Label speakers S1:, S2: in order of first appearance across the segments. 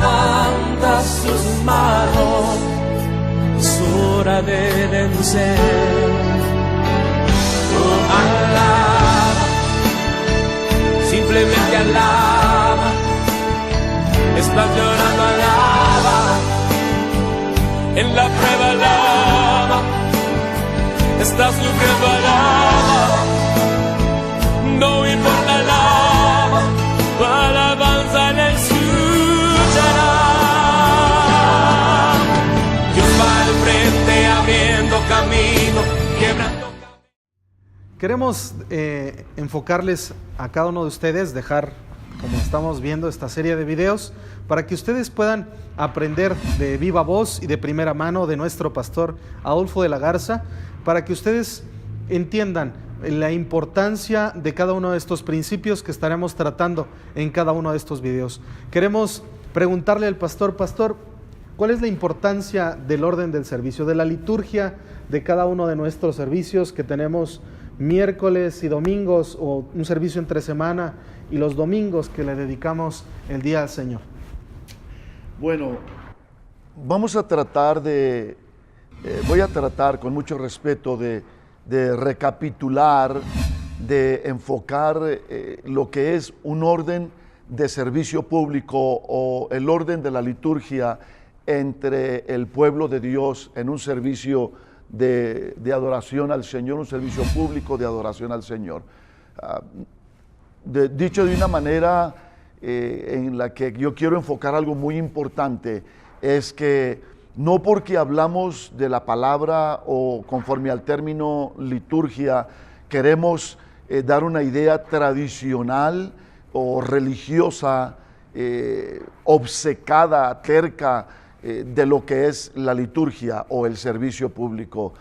S1: levanta sus manos, es hora de vencer. Oh, alaba, simplemente alaba. Estás llorando, alaba. En la prueba, alaba. Estás sufriendo, alaba. No importa, alaba. Tu alabanza le escuchará. Dios va al frente abriendo camino, quebrando.
S2: Queremos enfocarles a cada uno de ustedes, dejar, como estamos viendo, esta serie de videos, para que ustedes puedan aprender de viva voz y de primera mano de nuestro pastor Adolfo de la Garza, para que ustedes entiendan la importancia de cada uno de estos principios que estaremos tratando en cada uno de estos videos. Queremos preguntarle al pastor, ¿cuál es la importancia del orden del servicio, de la liturgia de cada uno de nuestros servicios que tenemos miércoles y domingos, o un servicio entre semana y los domingos que le dedicamos el día al Señor?
S3: Bueno, vamos a tratar voy a tratar con mucho respeto de recapitular, de enfocar lo que es un orden de servicio público o el orden de la liturgia entre el pueblo de Dios en un servicio de adoración al Señor, un servicio público de adoración al Señor. Dicho de una manera en la que yo quiero enfocar algo muy importante, es que no porque hablamos de la palabra o conforme al término liturgia, queremos dar una idea tradicional o religiosa, obcecada, terca, de lo que es la liturgia o el servicio público,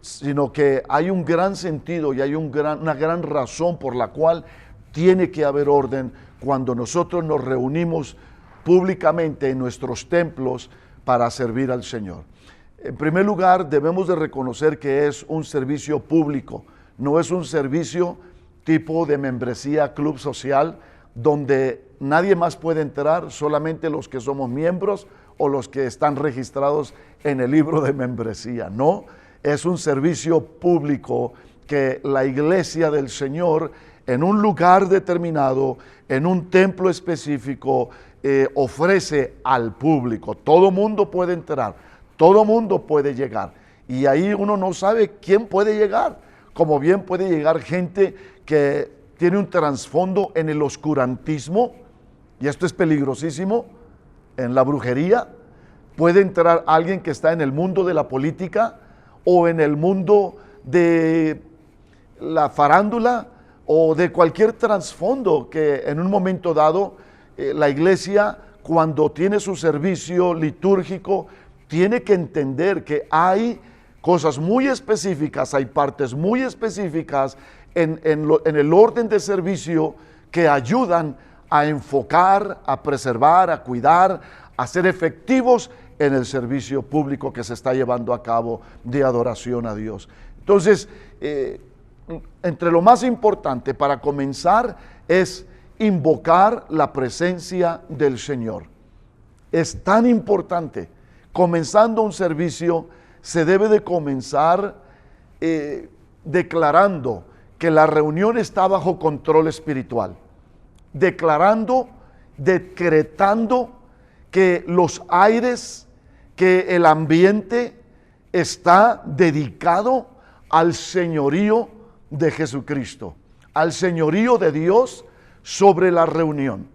S3: sino que hay un gran sentido y hay una gran razón por la cual tiene que haber orden cuando nosotros nos reunimos públicamente en nuestros templos para servir al Señor. En primer lugar, debemos de reconocer que es un servicio público, no es un servicio tipo de membresía, club social, donde nadie más puede entrar, solamente los que somos miembros o los que están registrados en el libro de membresía. No, es un servicio público que la iglesia del Señor, en un lugar determinado, en un templo específico, ofrece al público. Todo mundo puede entrar, todo mundo puede llegar, y ahí uno no sabe quién puede llegar, como bien puede llegar gente que tiene un trasfondo en el oscurantismo, y esto es peligrosísimo, en la brujería. Puede entrar alguien que está en el mundo de la política o en el mundo de la farándula o de cualquier trasfondo que en un momento dado la iglesia, cuando tiene su servicio litúrgico, tiene que entender que hay cosas muy específicas, hay partes muy específicas en el orden de servicio que ayudan a enfocar, a preservar, a cuidar, a ser efectivos en el servicio público que se está llevando a cabo de adoración a Dios. Entonces, entre lo más importante para comenzar es invocar la presencia del Señor. Es tan importante. Comenzando un servicio, se debe de comenzar declarando que la reunión está bajo control espiritual, declarando, decretando que los aires, que el ambiente está dedicado al señorío de Jesucristo, al señorío de Dios sobre la reunión.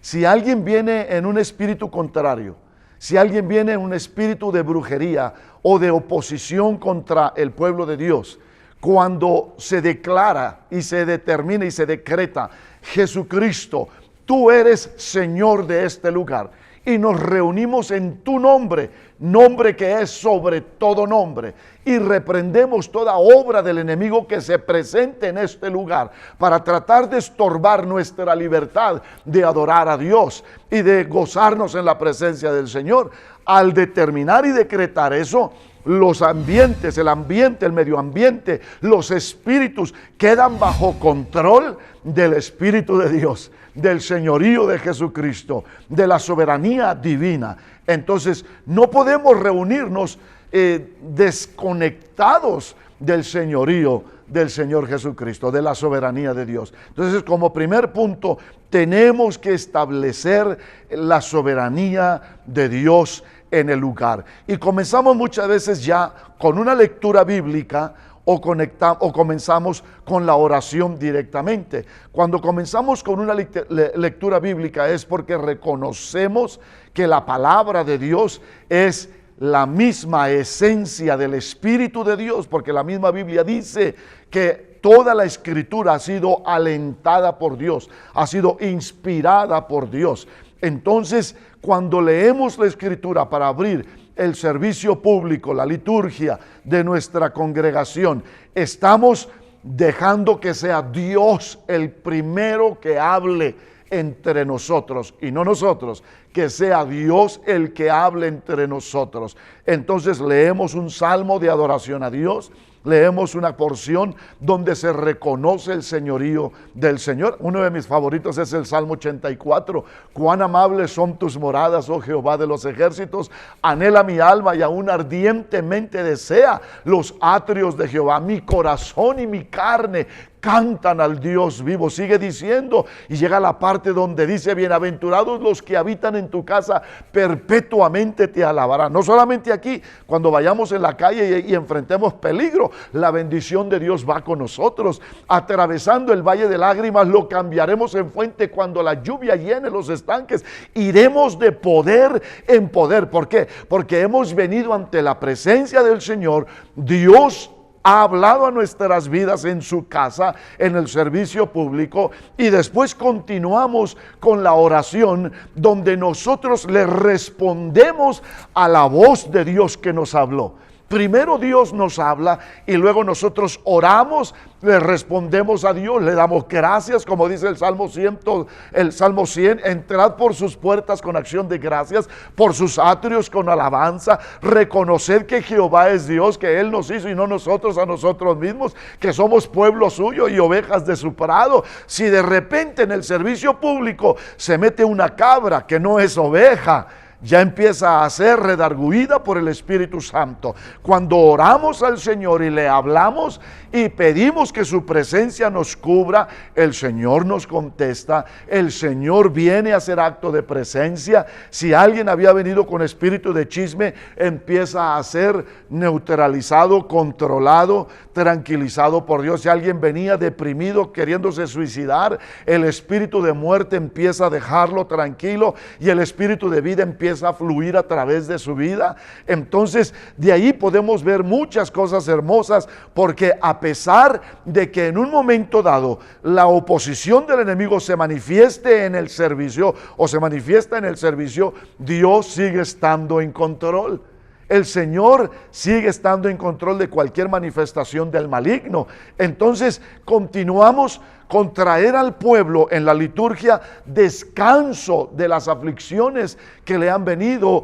S3: Si alguien viene en un espíritu contrario, si alguien viene en un espíritu de brujería o de oposición contra el pueblo de Dios, cuando se declara y se determina y se decreta: Jesucristo, tú eres Señor de este lugar, y nos reunimos en tu nombre, nombre que es sobre todo nombre, y reprendemos toda obra del enemigo que se presente en este lugar para tratar de estorbar nuestra libertad de adorar a Dios y de gozarnos en la presencia del Señor. Al determinar y decretar eso, los ambientes, el ambiente, el medio ambiente, los espíritus quedan bajo control del Espíritu de Dios, del señorío de Jesucristo, de la soberanía divina. Entonces no podemos reunirnos desconectados del señorío del Señor Jesucristo, de la soberanía de Dios. Entonces, como primer punto, tenemos que establecer la soberanía de Dios en el lugar. Y comenzamos muchas veces ya con una lectura bíblica o comenzamos con la oración directamente. Cuando comenzamos con una lectura bíblica es porque reconocemos que la palabra de Dios es la misma esencia del Espíritu de Dios, porque la misma Biblia dice que toda la Escritura ha sido alentada por Dios, ha sido inspirada por Dios. Entonces, cuando leemos la Escritura para abrir el servicio público, la liturgia de nuestra congregación, estamos dejando que sea Dios el primero que hable entre nosotros y no nosotros, que sea Dios el que hable entre nosotros. Entonces leemos un salmo de adoración a Dios, leemos una porción donde se reconoce el señorío del Señor. Uno de mis favoritos es el Salmo 84. Cuán amables son tus moradas, oh Jehová de los ejércitos. Anhela mi alma y aún ardientemente desea los atrios de Jehová. Mi corazón y mi carne cantan al Dios vivo. Sigue diciendo y llega a la parte donde dice: bienaventurados los que habitan en tu casa, perpetuamente te alabarán. No solamente aquí, cuando vayamos en la calle y enfrentemos peligro, la bendición de Dios va con nosotros. Atravesando el valle de lágrimas, lo cambiaremos en fuente cuando la lluvia llene los estanques. Iremos de poder en poder. ¿Por qué? Porque hemos venido ante la presencia del Señor. Dios ha hablado a nuestras vidas en su casa, en el servicio público, y después continuamos con la oración donde nosotros le respondemos a la voz de Dios que nos habló. Primero Dios nos habla y luego nosotros oramos, le respondemos a Dios, le damos gracias, como dice el Salmo 100, entrad por sus puertas con acción de gracias, por sus atrios con alabanza, reconocer que Jehová es Dios, que Él nos hizo y no nosotros a nosotros mismos, que somos pueblo suyo y ovejas de su prado. Si de repente en el servicio público se mete una cabra que no es oveja, ya empieza a ser redarguida por el Espíritu Santo. Cuando oramos al Señor y le hablamos y pedimos que su presencia nos cubra, el Señor nos contesta, el Señor viene a hacer acto de presencia. Si alguien había venido con espíritu de chisme, empieza a ser neutralizado, controlado, tranquilizado por Dios. Si alguien venía deprimido, queriéndose suicidar, el espíritu de muerte empieza a dejarlo tranquilo y el espíritu de vida empieza a fluir a través de su vida. Entonces de ahí podemos ver muchas cosas hermosas, porque a pesar de que en un momento dado la oposición del enemigo se manifieste en el servicio o se manifiesta en el servicio, Dios sigue estando en control. El Señor sigue estando en control de cualquier manifestación del maligno. Entonces continuamos con traer al pueblo en la liturgia descanso de las aflicciones que le han venido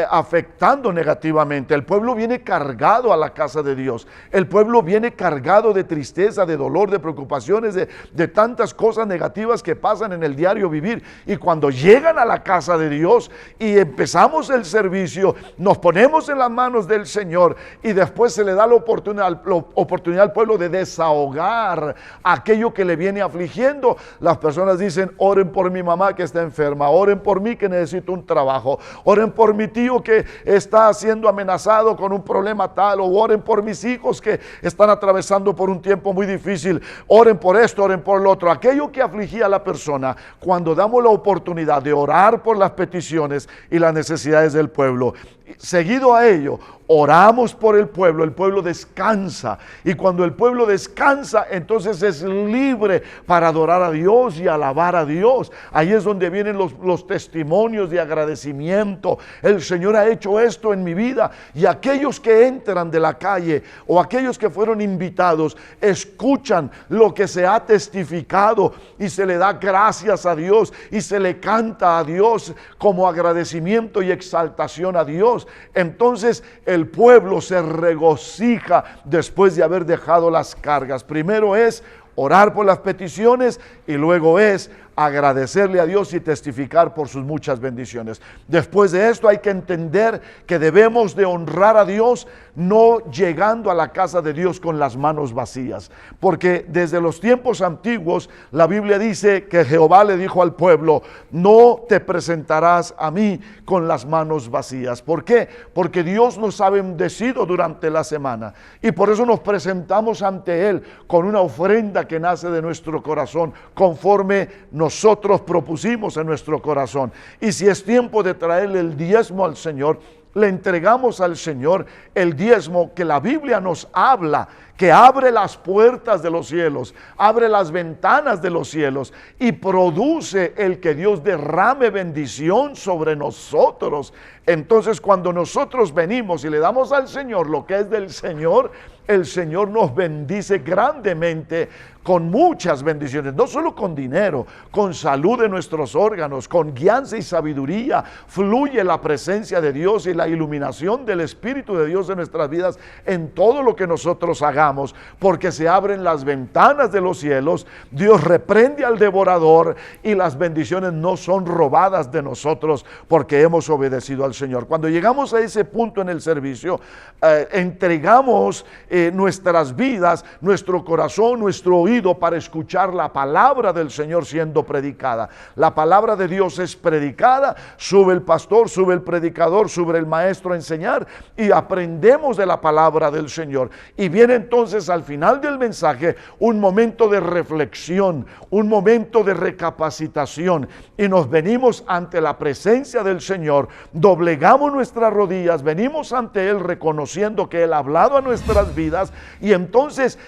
S3: afectando negativamente. El pueblo viene cargado a la casa de Dios. El pueblo viene cargado de tristeza, de dolor, de preocupaciones, de tantas cosas negativas que pasan en el diario vivir. Y cuando llegan a la casa de Dios y empezamos el servicio, nos ponemos en las manos del Señor y después se le da la oportunidad al pueblo de desahogar aquello que le viene afligiendo. Las personas dicen: oren por mi mamá que está enferma, oren por mí que necesito un trabajo, oren por mi tío que está siendo amenazado con un problema tal, o oren por mis hijos que están atravesando por un tiempo muy difícil, oren por esto, oren por lo otro. Aquello que afligía a la persona, cuando damos la oportunidad de orar por las peticiones y las necesidades del pueblo, seguido a ello oramos por el pueblo descansa, y cuando el pueblo descansa, entonces es libre para adorar a Dios y alabar a Dios. Ahí es donde vienen los testimonios de agradecimiento. El Señor ha hecho esto en mi vida, y aquellos que entran de la calle o aquellos que fueron invitados escuchan lo que se ha testificado y se le da gracias a Dios y se le canta a Dios como agradecimiento y exaltación a Dios. Dios. Entonces el pueblo se regocija después de haber dejado las cargas. Primero es orar por las peticiones y luego es agradecerle a Dios y testificar por sus muchas bendiciones. Después de esto hay que entender que debemos de honrar a Dios, no llegando a la casa de Dios con las manos vacías, porque desde los tiempos antiguos la Biblia dice que Jehová le dijo al pueblo: no te presentarás a mí con las manos vacías. ¿Por qué? Porque Dios nos ha bendecido durante la semana y por eso nos presentamos ante Él con una ofrenda que nace de nuestro corazón, conforme nosotros propusimos en nuestro corazón. Y si es tiempo de traerle el diezmo al Señor, le entregamos al Señor el diezmo que la Biblia nos habla, que abre las puertas de los cielos, abre las ventanas de los cielos y produce el que Dios derrame bendición sobre nosotros. Entonces, cuando nosotros venimos y le damos al Señor lo que es del Señor, el Señor nos bendice grandemente con muchas bendiciones, no solo con dinero, con salud de nuestros órganos, con guianza y sabiduría. Fluye la presencia de Dios y la iluminación del Espíritu de Dios en nuestras vidas en todo lo que nosotros hagamos, porque se abren las ventanas de los cielos, Dios reprende al devorador y las bendiciones no son robadas de nosotros porque hemos obedecido al Señor. Cuando llegamos a ese punto en el servicio, entregamos nuestras vidas, nuestro corazón, nuestro oído para escuchar la palabra del Señor siendo predicada. La palabra de Dios es predicada, sube el pastor, sube el predicador, sube el maestro a enseñar y aprendemos de la palabra del Señor. Y viene entonces al final del mensaje un momento de reflexión, un momento de recapacitación y nos venimos ante la presencia del Señor, doblegamos nuestras rodillas, venimos ante Él reconociendo que Él ha hablado a nuestras vidas y entonces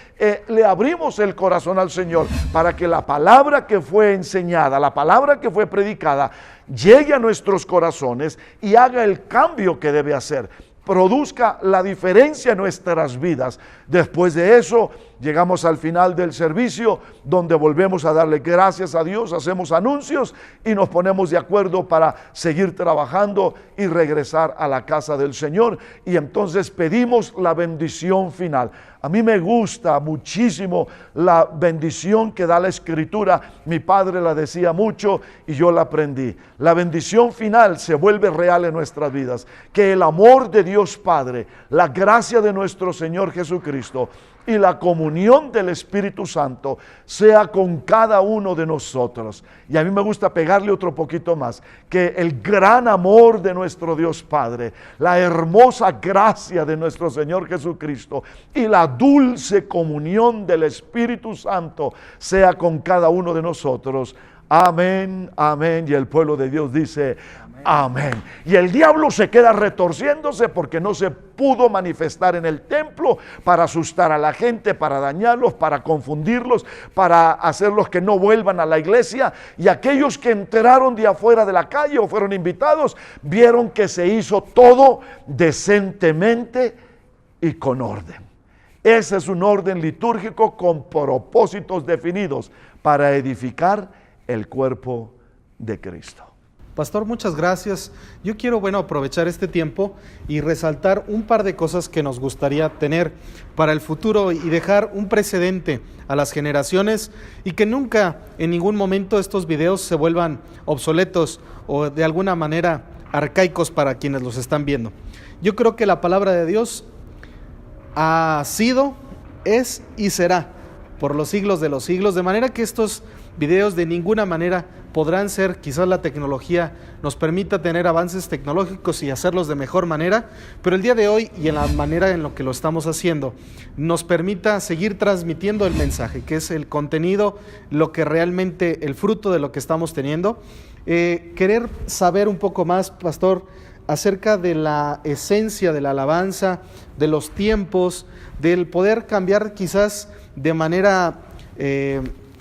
S3: le abrimos el corazón al Señor para que la palabra que fue enseñada, la palabra que fue predicada, llegue a nuestros corazones y haga el cambio que debe hacer, produzca la diferencia en nuestras vidas. Después de eso, llegamos al final del servicio, donde volvemos a darle gracias a Dios, hacemos anuncios y nos ponemos de acuerdo para seguir trabajando y regresar a la casa del Señor. Y entonces pedimos la bendición final. A mí me gusta muchísimo la bendición que da la Escritura. Mi padre la decía mucho y yo la aprendí. La bendición final se vuelve real en nuestras vidas. Que el amor de Dios Padre, la gracia de nuestro Señor Jesucristo y la comunión del Espíritu Santo sea con cada uno de nosotros. Y a mí me gusta pegarle otro poquito más, que el gran amor de nuestro Dios Padre, la hermosa gracia de nuestro Señor Jesucristo y la dulce comunión del Espíritu Santo sea con cada uno de nosotros. Amén, amén. Y el pueblo de Dios dice amén. Y el diablo se queda retorciéndose porque no se pudo manifestar en el templo para asustar a la gente, para dañarlos, para confundirlos, para hacerlos que no vuelvan a la iglesia. Y aquellos que entraron de afuera de la calle o fueron invitados, vieron que se hizo todo decentemente y con orden. Ese es un orden litúrgico con propósitos definidos para edificar el cuerpo de Cristo.
S2: Pastor, muchas gracias. Yo quiero, aprovechar este tiempo y resaltar un par de cosas que nos gustaría tener para el futuro y dejar un precedente a las generaciones y que nunca, en ningún momento, estos videos se vuelvan obsoletos o de alguna manera arcaicos para quienes los están viendo. Yo creo que la palabra de Dios ha sido, es y será por los siglos de los siglos, de manera que estos videos de ninguna manera podrán ser, quizás la tecnología nos permita tener avances tecnológicos y hacerlos de mejor manera, pero el día de hoy y en la manera en lo que lo estamos haciendo, nos permita seguir transmitiendo el mensaje, que es el contenido, lo que realmente, el fruto de lo que estamos teniendo. Querer saber un poco más, pastor, acerca de la esencia de la alabanza, de los tiempos, del poder cambiar quizás de manera,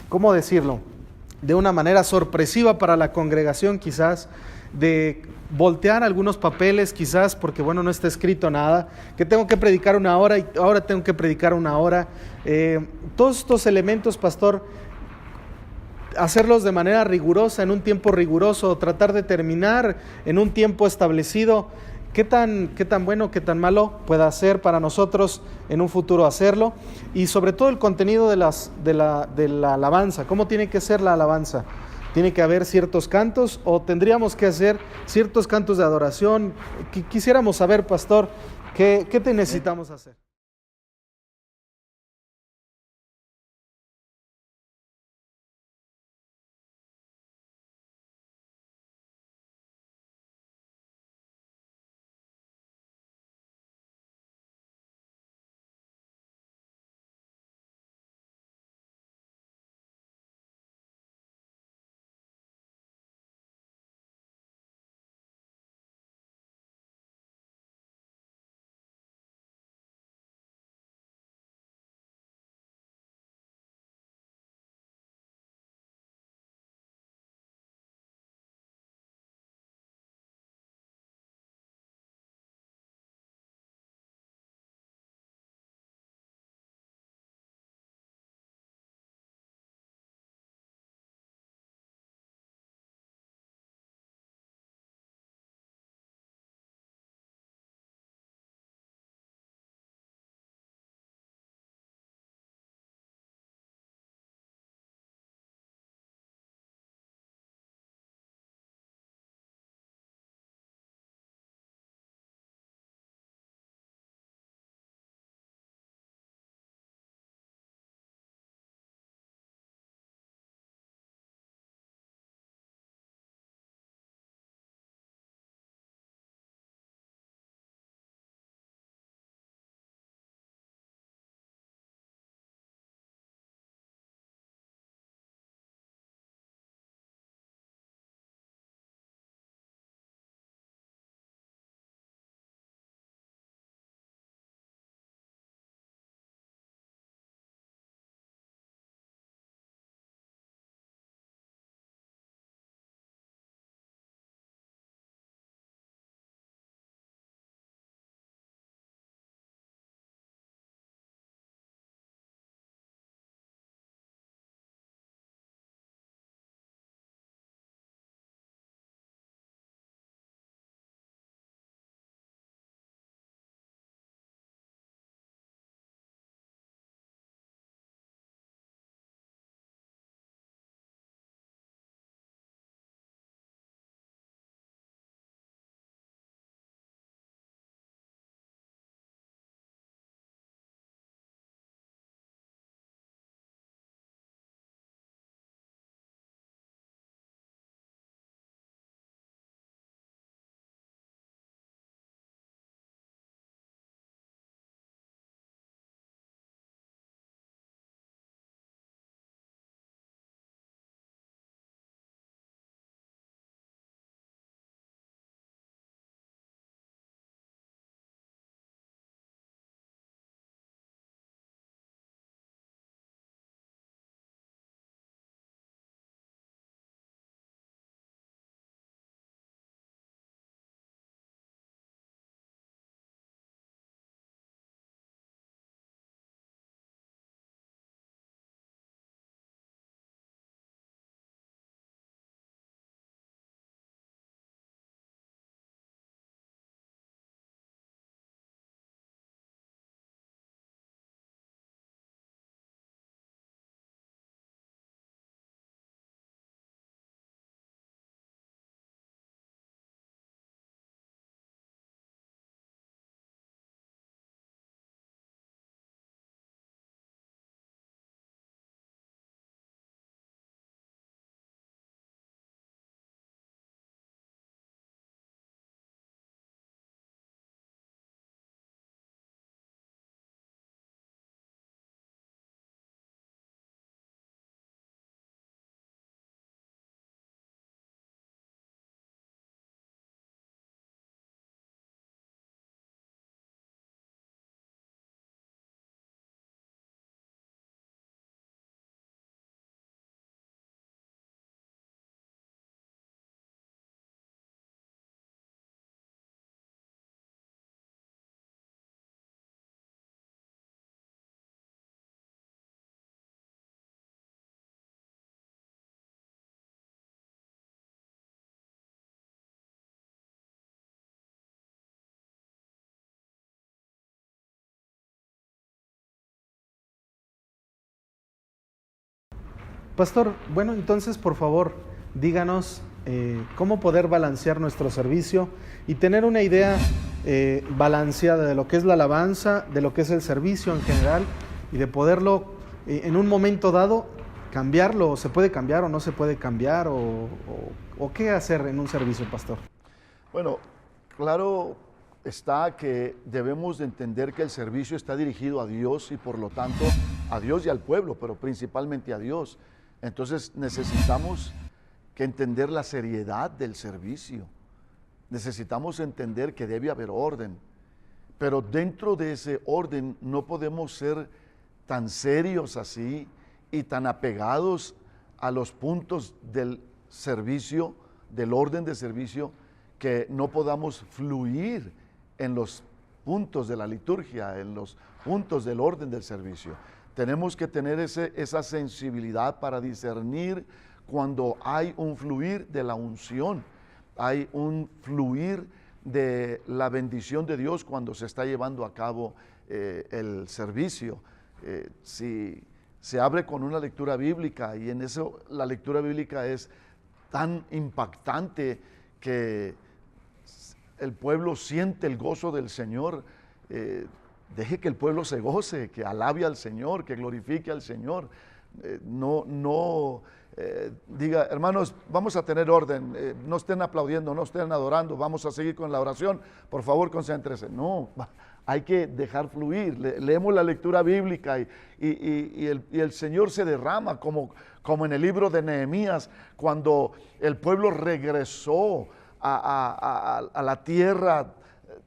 S2: ¿cómo decirlo?, de una manera sorpresiva para la congregación, quizás, de voltear algunos papeles, quizás, porque no está escrito nada, que tengo que predicar una hora y ahora tengo que predicar una hora. Todos estos elementos, pastor, hacerlos de manera rigurosa, en un tiempo riguroso, tratar de terminar en un tiempo establecido. qué tan bueno, qué tan malo pueda ser para nosotros en un futuro hacerlo, y sobre todo el contenido de la alabanza. ¿Cómo tiene que ser la alabanza? ¿Tiene que haber ciertos cantos o tendríamos que hacer ciertos cantos de adoración? Quisiéramos saber, pastor, ¿qué te necesitamos hacer? Pastor, bueno, entonces por favor, díganos cómo poder balancear nuestro servicio y tener una idea balanceada de lo que es la alabanza, de lo que es el servicio en general y de poderlo en un momento dado cambiarlo. ¿Se puede cambiar o no se puede cambiar? ¿O qué hacer en un servicio, pastor?
S3: Bueno, claro está que debemos de entender que el servicio está dirigido a Dios y por lo tanto a Dios y al pueblo, pero principalmente a Dios. Entonces necesitamos que entender la seriedad del servicio. Necesitamos entender que debe haber orden, pero dentro de ese orden no podemos ser tan serios así y tan apegados a los puntos del servicio, del orden de servicio, que no podamos fluir en los puntos de la liturgia, en los puntos del orden del servicio. Tenemos que tener esa sensibilidad para discernir cuando hay un fluir de la unción, hay un fluir de la bendición de Dios cuando se está llevando a cabo el servicio. Si se abre con una lectura bíblica y en eso la lectura bíblica es tan impactante que el pueblo siente el gozo del Señor, deje que el pueblo se goce, que alabe al Señor, que glorifique al Señor. Diga, hermanos, vamos a tener orden, no estén aplaudiendo, no estén adorando, vamos a seguir con la oración, por favor concéntrese. No, hay que dejar fluir. Leemos la lectura bíblica y el Señor se derrama como en el libro de Nehemías, cuando el pueblo regresó a la tierra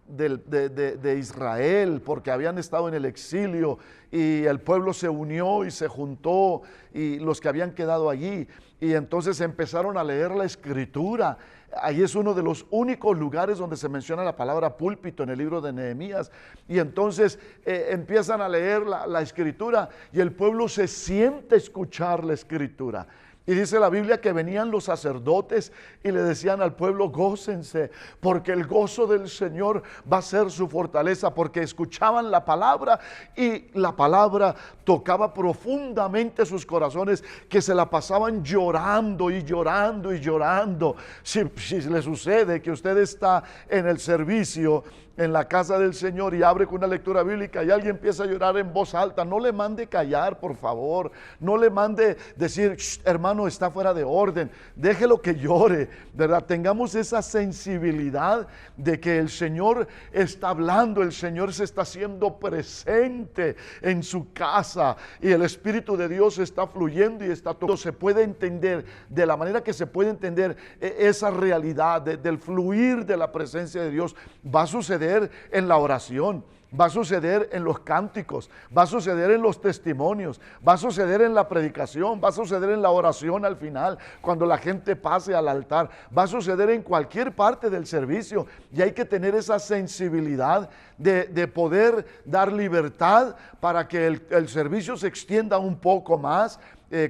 S3: de Israel, porque habían estado en el exilio y el pueblo se unió y se juntó, y los que habían quedado allí, y entonces empezaron a leer la escritura. Ahí es uno de los únicos lugares donde se menciona la palabra púlpito, en el libro de Nehemías, y entonces empiezan a leer la escritura y el pueblo se siente a escuchar la escritura. Y dice la Biblia que venían los sacerdotes y le decían al pueblo: gócense, porque el gozo del Señor va a ser su fortaleza, porque escuchaban la palabra y la palabra tocaba profundamente sus corazones, que se la pasaban llorando y llorando y llorando. Si le sucede que usted está en el servicio, en la casa del Señor, y abre con una lectura bíblica y alguien empieza a llorar en voz alta, no le mande callar, por favor. No le mande decir: hermano, está fuera de orden. Déjelo que llore, ¿verdad? Tengamos esa sensibilidad de que el Señor está hablando, el Señor se está haciendo presente en su casa y el Espíritu de Dios está fluyendo y está todo. Se puede entender de la manera que se puede entender esa realidad del fluir de la presencia de Dios. Va a suceder en la oración, va a suceder en los cánticos, va a suceder en los testimonios, va a suceder en la predicación, va a suceder en la oración al final, cuando la gente pase al altar, va a suceder en cualquier parte del servicio, y hay que tener esa sensibilidad de poder dar libertad para que el servicio se extienda un poco más.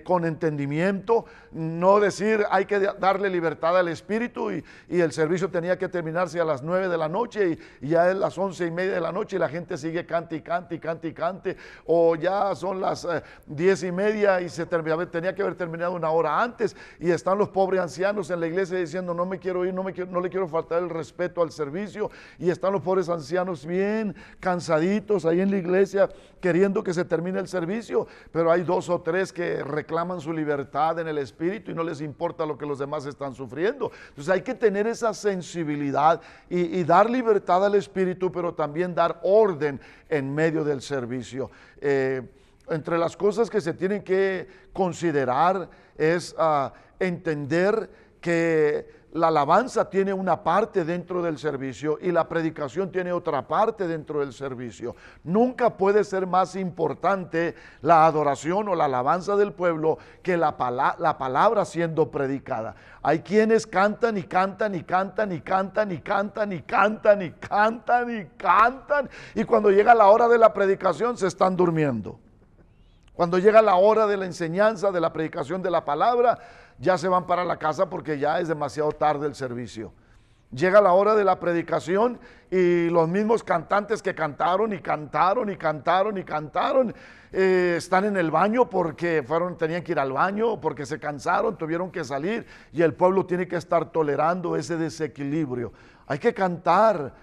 S3: Con entendimiento, no decir hay que darle libertad al Espíritu y el servicio tenía que terminarse a las 9 de la noche y ya es las 11:30 de la noche y la gente sigue cante y cante y cante y cante, o ya son las 10:30 y tenía que haber terminado una hora antes, y están los pobres ancianos en la iglesia diciendo: no me quiero ir, no le quiero faltar el respeto al servicio, y están los pobres ancianos bien cansaditos ahí en la iglesia queriendo que se termine el servicio, pero hay 2 o 3 que reclaman su libertad en el Espíritu y no les importa lo que los demás están sufriendo. Entonces hay que tener esa sensibilidad y dar libertad al Espíritu, pero también dar orden en medio del servicio. Entre las cosas que se tienen que considerar es entender que la alabanza tiene una parte dentro del servicio y la predicación tiene otra parte dentro del servicio. Nunca puede ser más importante la adoración o la alabanza del pueblo que la palabra siendo predicada. Hay quienes cantan y cantan y cantan y cantan y cantan y cantan y cantan y cantan, y cuando llega la hora de la predicación se están durmiendo. Cuando llega la hora de la enseñanza, de la predicación de la palabra, ya se van para la casa porque ya es demasiado tarde el servicio. Llega la hora de la predicación y los mismos cantantes que cantaron y cantaron y cantaron y cantaron, están en el baño porque tenían que ir al baño, porque se cansaron, tuvieron que salir, y el pueblo tiene que estar tolerando ese desequilibrio. Hay que cantar,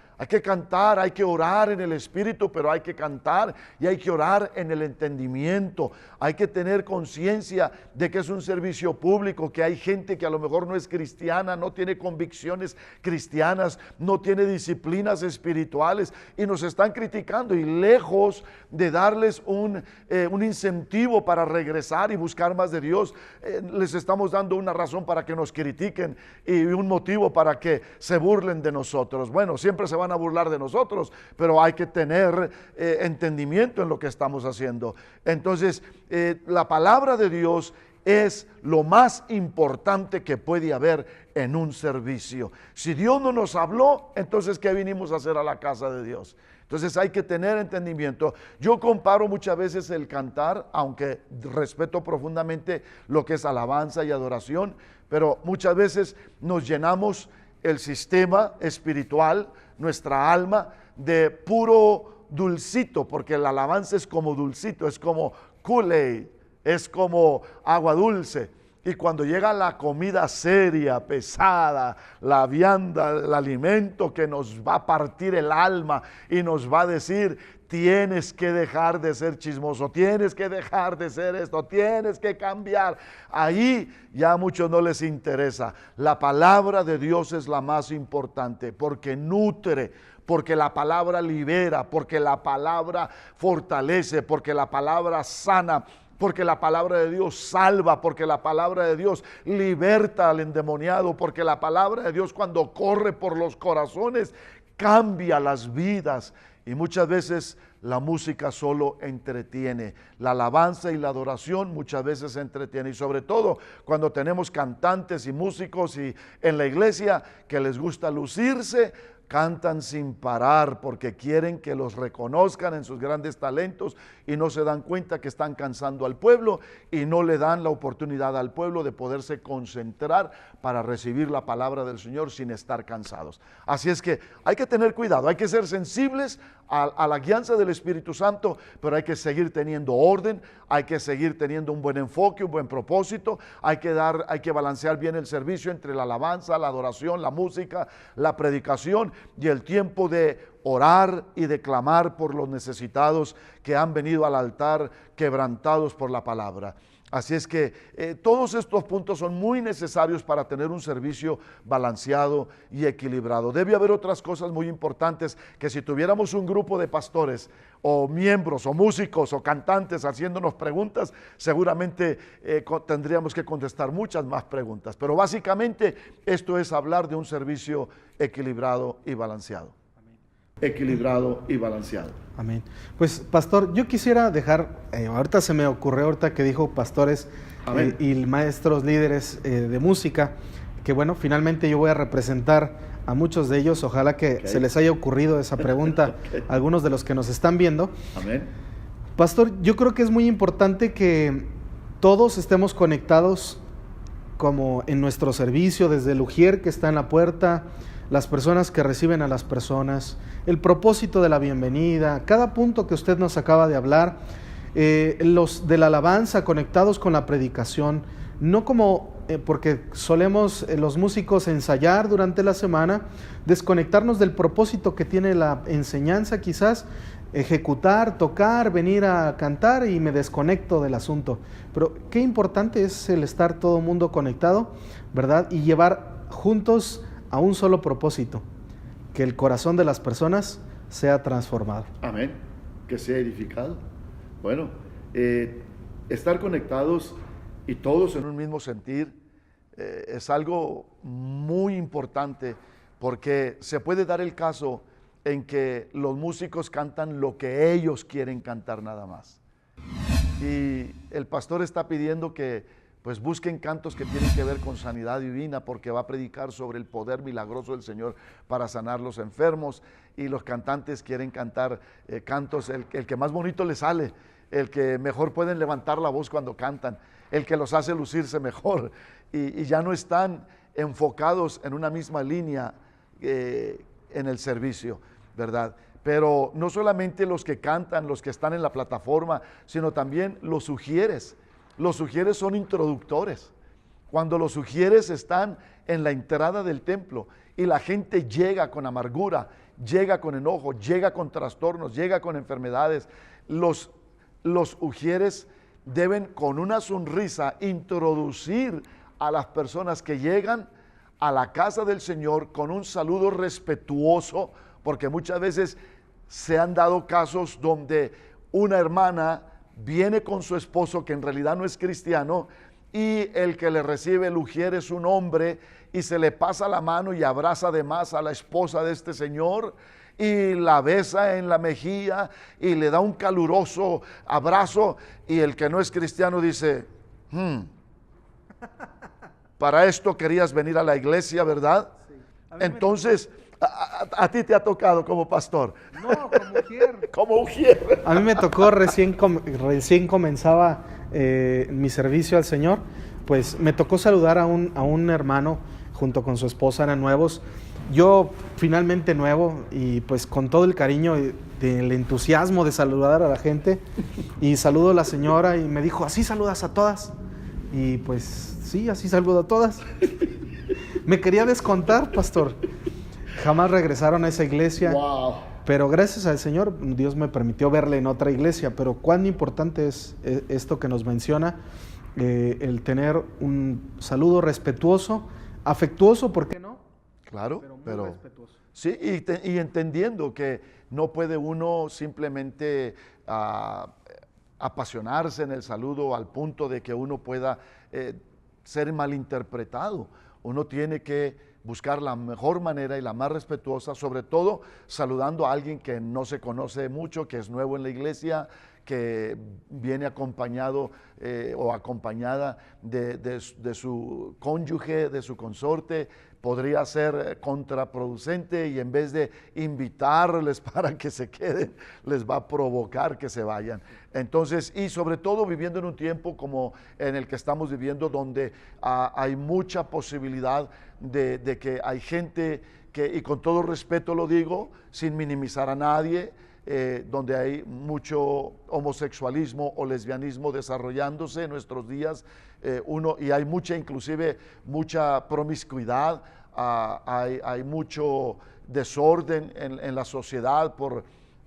S3: hay que orar en el Espíritu, pero hay que cantar y hay que orar en el entendimiento. Hay que tener conciencia de que es un servicio público, que hay gente que a lo mejor no es cristiana, no tiene convicciones cristianas, no tiene disciplinas espirituales y nos están criticando, y lejos de darles un incentivo para regresar y buscar más de Dios, les estamos dando una razón para que nos critiquen y un motivo para que se burlen de nosotros. Bueno, siempre se van a burlar de nosotros, pero hay que tener entendimiento en lo que estamos haciendo. Entonces, la palabra de Dios es lo más importante que puede haber en un servicio. Si Dios no nos habló, entonces ¿qué vinimos a hacer a la casa de Dios? Entonces hay que tener entendimiento. Yo comparo muchas veces el cantar, aunque respeto profundamente lo que es alabanza y adoración, pero muchas veces nos llenamos el sistema espiritual, nuestra alma, de puro dulcito, porque la alabanza es como dulcito, es como Kool-Aid, es como agua dulce. Y cuando llega la comida seria, pesada, la vianda, el alimento que nos va a partir el alma y nos va a decir: tienes que dejar de ser chismoso, tienes que dejar de ser esto, tienes que cambiar. Ahí ya a muchos no les interesa. La palabra de Dios es la más importante, porque nutre, porque la palabra libera, porque la palabra fortalece, porque la palabra sana, porque la palabra de Dios salva, porque la palabra de Dios liberta al endemoniado, porque la palabra de Dios, cuando corre por los corazones, cambia las vidas. Y muchas veces la música solo entretiene, la alabanza y la adoración muchas veces entretiene, y sobre todo cuando tenemos cantantes y músicos y en la iglesia que les gusta lucirse, cantan sin parar porque quieren que los reconozcan en sus grandes talentos, y no se dan cuenta que están cansando al pueblo y no le dan la oportunidad al pueblo de poderse concentrar para recibir la palabra del Señor sin estar cansados. Así es que hay que tener cuidado, hay que ser sensibles a la guianza del Espíritu Santo, pero hay que seguir teniendo orden, hay que seguir teniendo un buen enfoque, un buen propósito, hay que balancear bien el servicio entre la alabanza, la adoración, la música, la predicación y el tiempo de orar y de clamar por los necesitados que han venido al altar quebrantados por la palabra. Así es que todos estos puntos son muy necesarios para tener un servicio balanceado y equilibrado. Debe haber otras cosas muy importantes que, si tuviéramos un grupo de pastores o miembros o músicos o cantantes haciéndonos preguntas, seguramente tendríamos que contestar muchas más preguntas. Pero básicamente esto es hablar de un servicio equilibrado y balanceado. Equilibrado y balanceado.
S2: Amén. Pues, pastor, yo quisiera dejar, ahorita se me ocurrió, ahorita que dijo pastores y maestros líderes de música, que bueno, finalmente yo voy a representar a muchos de ellos. Ojalá que se les haya ocurrido esa pregunta a algunos de los que nos están viendo.
S3: Amén.
S2: Pastor, yo creo que es muy importante que todos estemos conectados como en nuestro servicio, desde el ujier que está en la puerta, las personas que reciben a las personas, el propósito de la bienvenida, cada punto que usted nos acaba de hablar, los de la alabanza conectados con la predicación, no como, porque solemos los músicos ensayar durante la semana, desconectarnos del propósito que tiene la enseñanza, quizás ejecutar, tocar, venir a cantar y me desconecto del asunto. Pero qué importante es el estar todo mundo conectado, ¿verdad? Y llevar juntos a un solo propósito, que el corazón de las personas sea transformado.
S3: Amén, que sea edificado. Bueno, estar conectados y todos en un mismo sentir es algo muy importante, porque se puede dar el caso en que los músicos cantan lo que ellos quieren cantar nada más, y el pastor está pidiendo que pues busquen cantos que tienen que ver con sanidad divina, porque va a predicar sobre el poder milagroso del Señor para sanar los enfermos, y los cantantes quieren cantar cantos, el que más bonito les sale, el que mejor pueden levantar la voz cuando cantan, el que los hace lucirse mejor, y ya no están enfocados en una misma línea en el servicio, ¿verdad? Pero no solamente los que cantan, los que están en la plataforma, sino también los ujieres. Los ujieres son introductores. Cuando los ujieres están en la entrada del templo y la gente llega con amargura, llega con enojo, llega con trastornos, llega con enfermedades, los ujieres deben con una sonrisa introducir a las personas que llegan a la casa del Señor con un saludo respetuoso, porque muchas veces se han dado casos donde una hermana viene con su esposo que en realidad no es cristiano, y el que le recibe el ujier es un hombre, y se le pasa la mano y abraza además a la esposa de este señor y la besa en la mejilla y le da un caluroso abrazo, y el que no es cristiano dice, para esto querías venir a la iglesia, ¿verdad? Sí. Entonces, a ti te ha tocado como pastor.
S2: No, como ujier.
S3: Como ujier.
S2: A mí me tocó recién comenzaba mi servicio al Señor, pues me tocó saludar a un hermano junto con su esposa, eran nuevos. Yo finalmente nuevo, y pues con todo el cariño del entusiasmo de saludar a la gente, y saludo a la señora y me dijo, ¿así saludas a todas? Y pues sí, así saludo a todas. Me quería descontar, pastor. Jamás regresaron a esa iglesia.
S3: Wow.
S2: Pero gracias al Señor, Dios me permitió verle en otra iglesia. Pero cuán importante es esto que nos menciona, el tener un saludo respetuoso, afectuoso, ¿por qué no?
S3: Claro,
S2: pero muy respetuoso.
S3: Sí, y entendiendo que no puede uno simplemente apasionarse en el saludo al punto de que uno pueda ser malinterpretado. Uno tiene que buscar la mejor manera y la más respetuosa, sobre todo saludando a alguien que no se conoce mucho, que es nuevo en la iglesia, que viene acompañado o acompañada de su cónyuge, de su consorte. Podría ser contraproducente, y en vez de invitarles para que se queden, les va a provocar que se vayan. Entonces, y sobre todo viviendo en un tiempo como en el que estamos viviendo, donde hay mucha posibilidad de que hay gente que, y con todo respeto lo digo, sin minimizar a nadie, donde hay mucho homosexualismo o lesbianismo desarrollándose en nuestros días, y hay inclusive mucha promiscuidad, hay mucho desorden en la sociedad por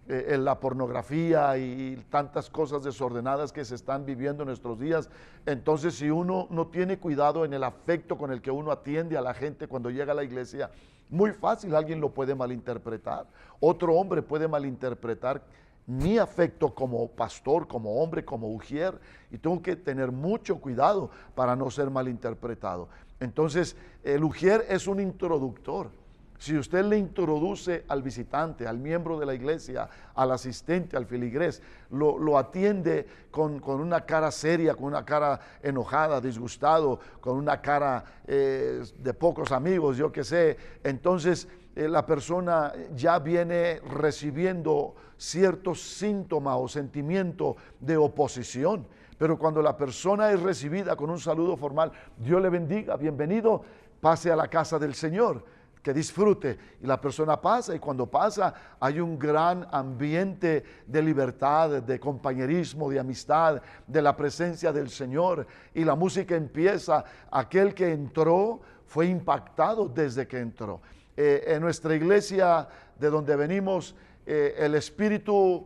S3: en la pornografía y tantas cosas desordenadas que se están viviendo en nuestros días. Entonces, si uno no tiene cuidado en el afecto con el que uno atiende a la gente cuando llega a la iglesia, muy fácil alguien lo puede malinterpretar. Otro hombre puede malinterpretar mi afecto como pastor, como hombre, como ujier, y tengo que tener mucho cuidado para no ser malinterpretado. Entonces, el ujier es un introductor. Si usted le introduce al visitante, al miembro de la iglesia, al asistente, al filigrés, lo atiende con una cara seria, con una cara enojada, disgustado, con una cara de pocos amigos, yo qué sé, entonces la persona ya viene recibiendo ciertos síntomas o sentimiento de oposición. Pero cuando la persona es recibida con un saludo formal, Dios le bendiga, bienvenido, pase a la casa del Señor, que disfrute, y la persona pasa, y cuando pasa hay un gran ambiente de libertad, de compañerismo, de amistad, de la presencia del Señor, y la música empieza. Aquel que entró fue impactado desde que entró. En nuestra iglesia de donde venimos, el espíritu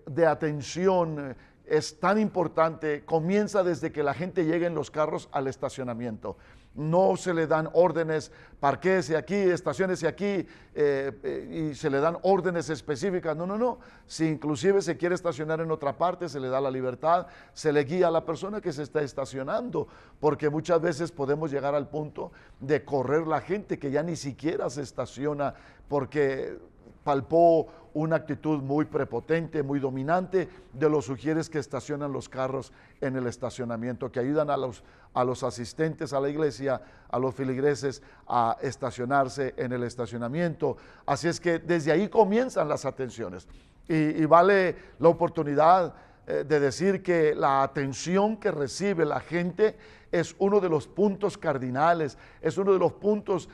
S3: de atención es tan importante, comienza desde que la gente llega en los carros al estacionamiento. No se le dan órdenes, parquéese aquí, estaciónese aquí, y se le dan órdenes específicas. No. Si inclusive se quiere estacionar en otra parte, se le da la libertad, se le guía a la persona que se está estacionando, porque muchas veces podemos llegar al punto de correr la gente que ya ni siquiera se estaciona porque palpó una actitud muy prepotente, muy dominante de los ujieres que estacionan los carros en el estacionamiento, que ayudan a los asistentes a la iglesia, a los feligreses, a estacionarse en el estacionamiento. Así es que desde ahí comienzan las atenciones, y vale la oportunidad de decir que la atención que recibe la gente es uno de los puntos cardinales, es uno de los puntos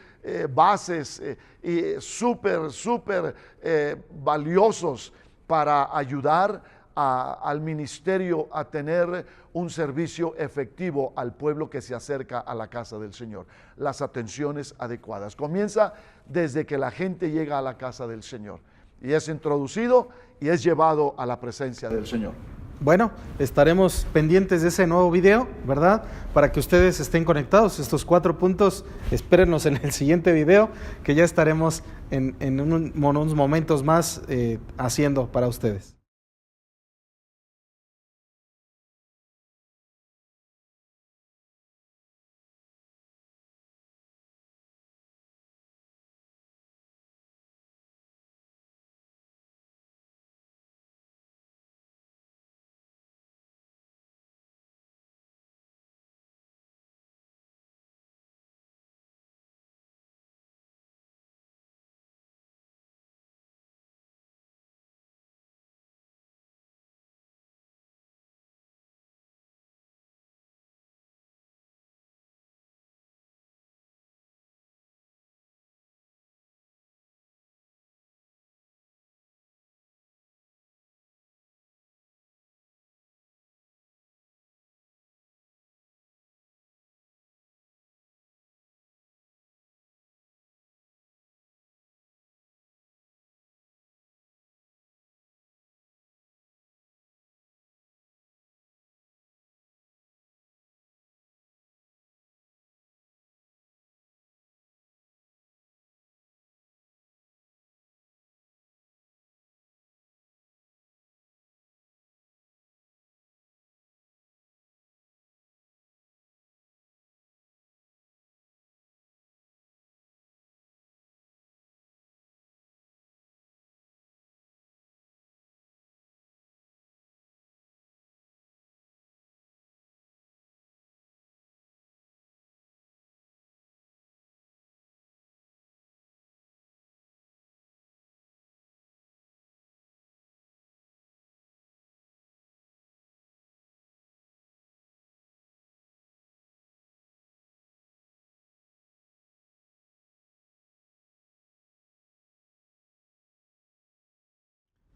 S3: bases y súper valiosos para ayudar al ministerio a tener un servicio efectivo al pueblo que se acerca a la casa del Señor. Las atenciones adecuadas. Comienza desde que la gente llega a la casa del Señor y es introducido y es llevado a la presencia del Señor.
S2: Bueno, estaremos pendientes de ese nuevo video, ¿verdad? Para que ustedes estén conectados. Estos 4 puntos, espérenos en el siguiente video, que ya estaremos en unos momentos más haciendo para ustedes.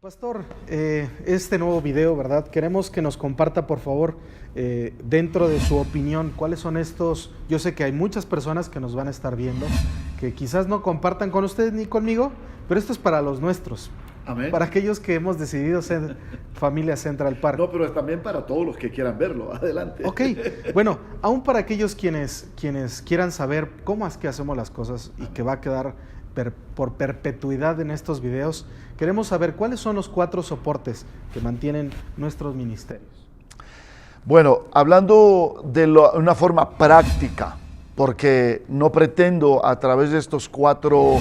S2: Pastor, este nuevo video, ¿verdad? Queremos que nos comparta, por favor, dentro de su opinión, cuáles son estos. Yo sé que hay muchas personas que nos van a estar viendo, que quizás no compartan con ustedes ni conmigo, pero esto es para los nuestros.
S3: Amén.
S2: Para aquellos que hemos decidido ser familia Central Park.
S3: No, pero es también para todos los que quieran verlo. Adelante.
S2: Ok, bueno, aún para aquellos quienes quieran saber cómo es que hacemos las cosas y que va a quedar por perpetuidad en estos videos, queremos saber cuáles son los 4 soportes que mantienen nuestros ministerios.
S3: Bueno, hablando de una forma práctica, porque no pretendo a través de estos 4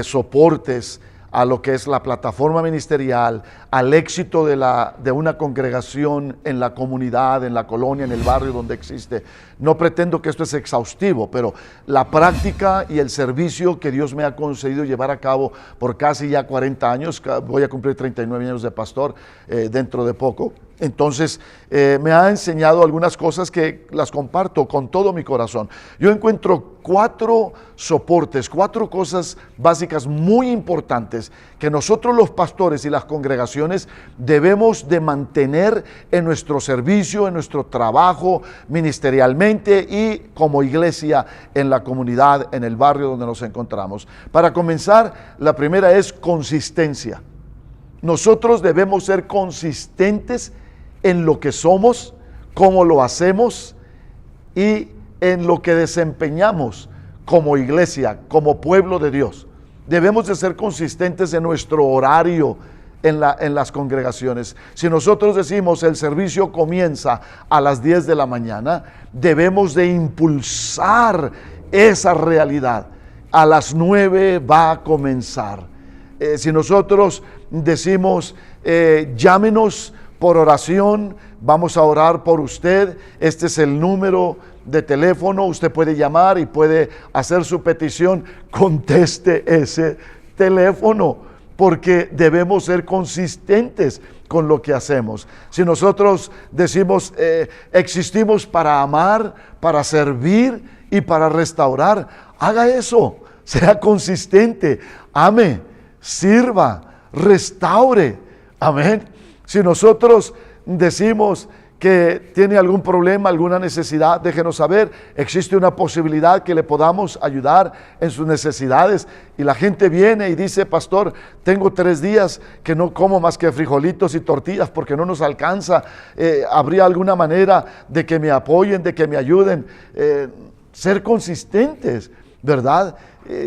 S3: soportes a lo que es la plataforma ministerial, al éxito de una congregación en la comunidad, en la colonia, en el barrio donde existe. No pretendo que esto es exhaustivo, pero la práctica y el servicio que Dios me ha concedido llevar a cabo por casi ya 40 años, voy a cumplir 39 años de pastor dentro de poco. Entonces, me ha enseñado algunas cosas que las comparto con todo mi corazón. Yo encuentro 4 soportes, 4 cosas básicas muy importantes que nosotros los pastores y las congregaciones debemos de mantener en nuestro servicio, en nuestro trabajo ministerialmente y como iglesia en la comunidad, en el barrio donde nos encontramos. Para comenzar, la primera es consistencia. Nosotros debemos ser consistentes en lo que somos, cómo lo hacemos y en lo que desempeñamos como iglesia, como pueblo de Dios. Debemos de ser consistentes en nuestro horario en las congregaciones. Si nosotros decimos el servicio comienza a las 10 de la mañana, debemos de impulsar esa realidad. A las 9 va a comenzar. Si nosotros decimos llámenos por oración, vamos a orar por usted, este es el número de teléfono, usted puede llamar y puede hacer su petición, conteste ese teléfono, porque debemos ser consistentes con lo que hacemos. Si nosotros decimos existimos para amar, para servir y para restaurar, haga eso, sea consistente, ame, sirva, restaure. Amén. Si nosotros decimos que tiene algún problema, alguna necesidad, déjenos saber. Existe una posibilidad que le podamos ayudar en sus necesidades. Y la gente viene y dice: pastor, tengo 3 días que no como más que frijolitos y tortillas porque no nos alcanza. ¿Habría alguna manera de que me apoyen, de que me ayuden? Ser consistentes, ¿verdad?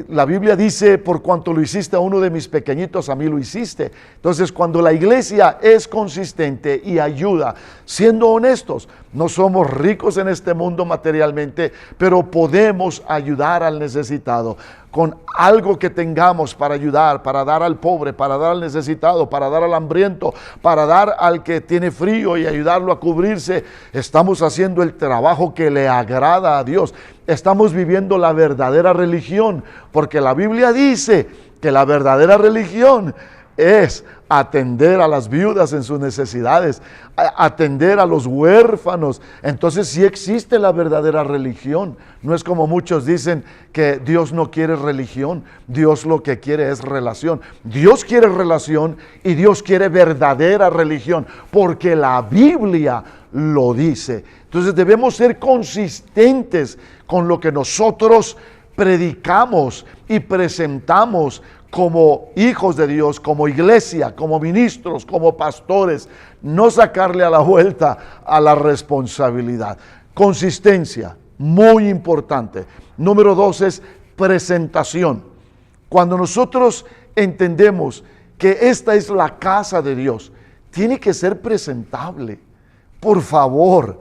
S3: La Biblia dice: por cuanto lo hiciste a uno de mis pequeñitos, a mí lo hiciste. Entonces, cuando la iglesia es consistente y ayuda, siendo honestos, no somos ricos en este mundo materialmente, pero podemos ayudar al necesitado con algo que tengamos para ayudar, para dar al pobre, para dar al necesitado, para dar al hambriento, para dar al que tiene frío y ayudarlo a cubrirse. Estamos haciendo el trabajo que le agrada a Dios. Estamos viviendo la verdadera religión, porque la Biblia dice que la verdadera religión es atender a las viudas en sus necesidades, atender a los huérfanos. Entonces sí existe la verdadera religión. No es como muchos dicen que Dios no quiere religión. Dios lo que quiere es relación. Dios quiere relación y Dios quiere verdadera religión, porque la Biblia lo dice. Entonces debemos ser consistentes con lo que nosotros predicamos y presentamos como hijos de Dios, como iglesia, como ministros, como pastores. No sacarle a la vuelta a la responsabilidad. Consistencia, muy importante. Número 2 es presentación. Cuando nosotros entendemos que esta es la casa de Dios, tiene que ser presentable. Por favor,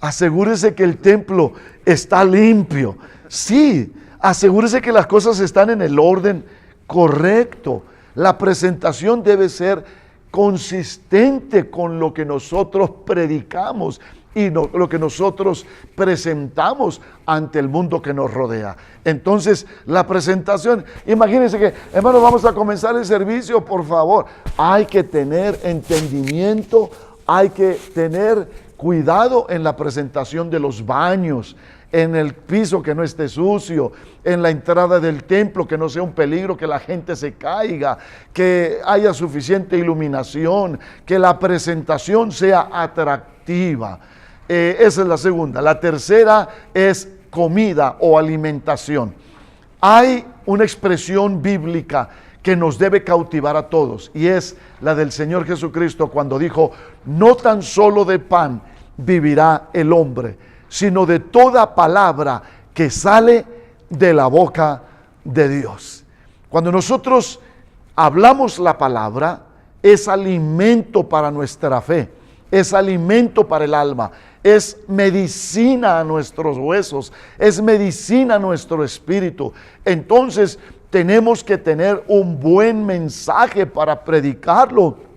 S3: asegúrese que el templo está limpio. Sí, asegúrese que las cosas están en el orden correcto. La presentación debe ser consistente con lo que nosotros predicamos y lo que nosotros presentamos ante el mundo que nos rodea. Entonces, la presentación, imagínense que, hermanos, vamos a comenzar el servicio, por favor. Hay que tener entendimiento, hay que tener cuidado en la presentación de los baños, en el piso que no esté sucio, en la entrada del templo que no sea un peligro que la gente se caiga, que haya suficiente iluminación, que la presentación sea atractiva. Esa es la segunda. La tercera es comida o alimentación. Hay una expresión bíblica que nos debe cautivar a todos, y es la del Señor Jesucristo cuando dijo: no tan solo de pan vivirá el hombre, sino de toda palabra que sale de la boca de Dios. Cuando nosotros hablamos la palabra, es alimento para nuestra fe, es alimento para el alma, es medicina a nuestros huesos, es medicina a nuestro espíritu. Entonces tenemos que tener un buen mensaje para predicarlo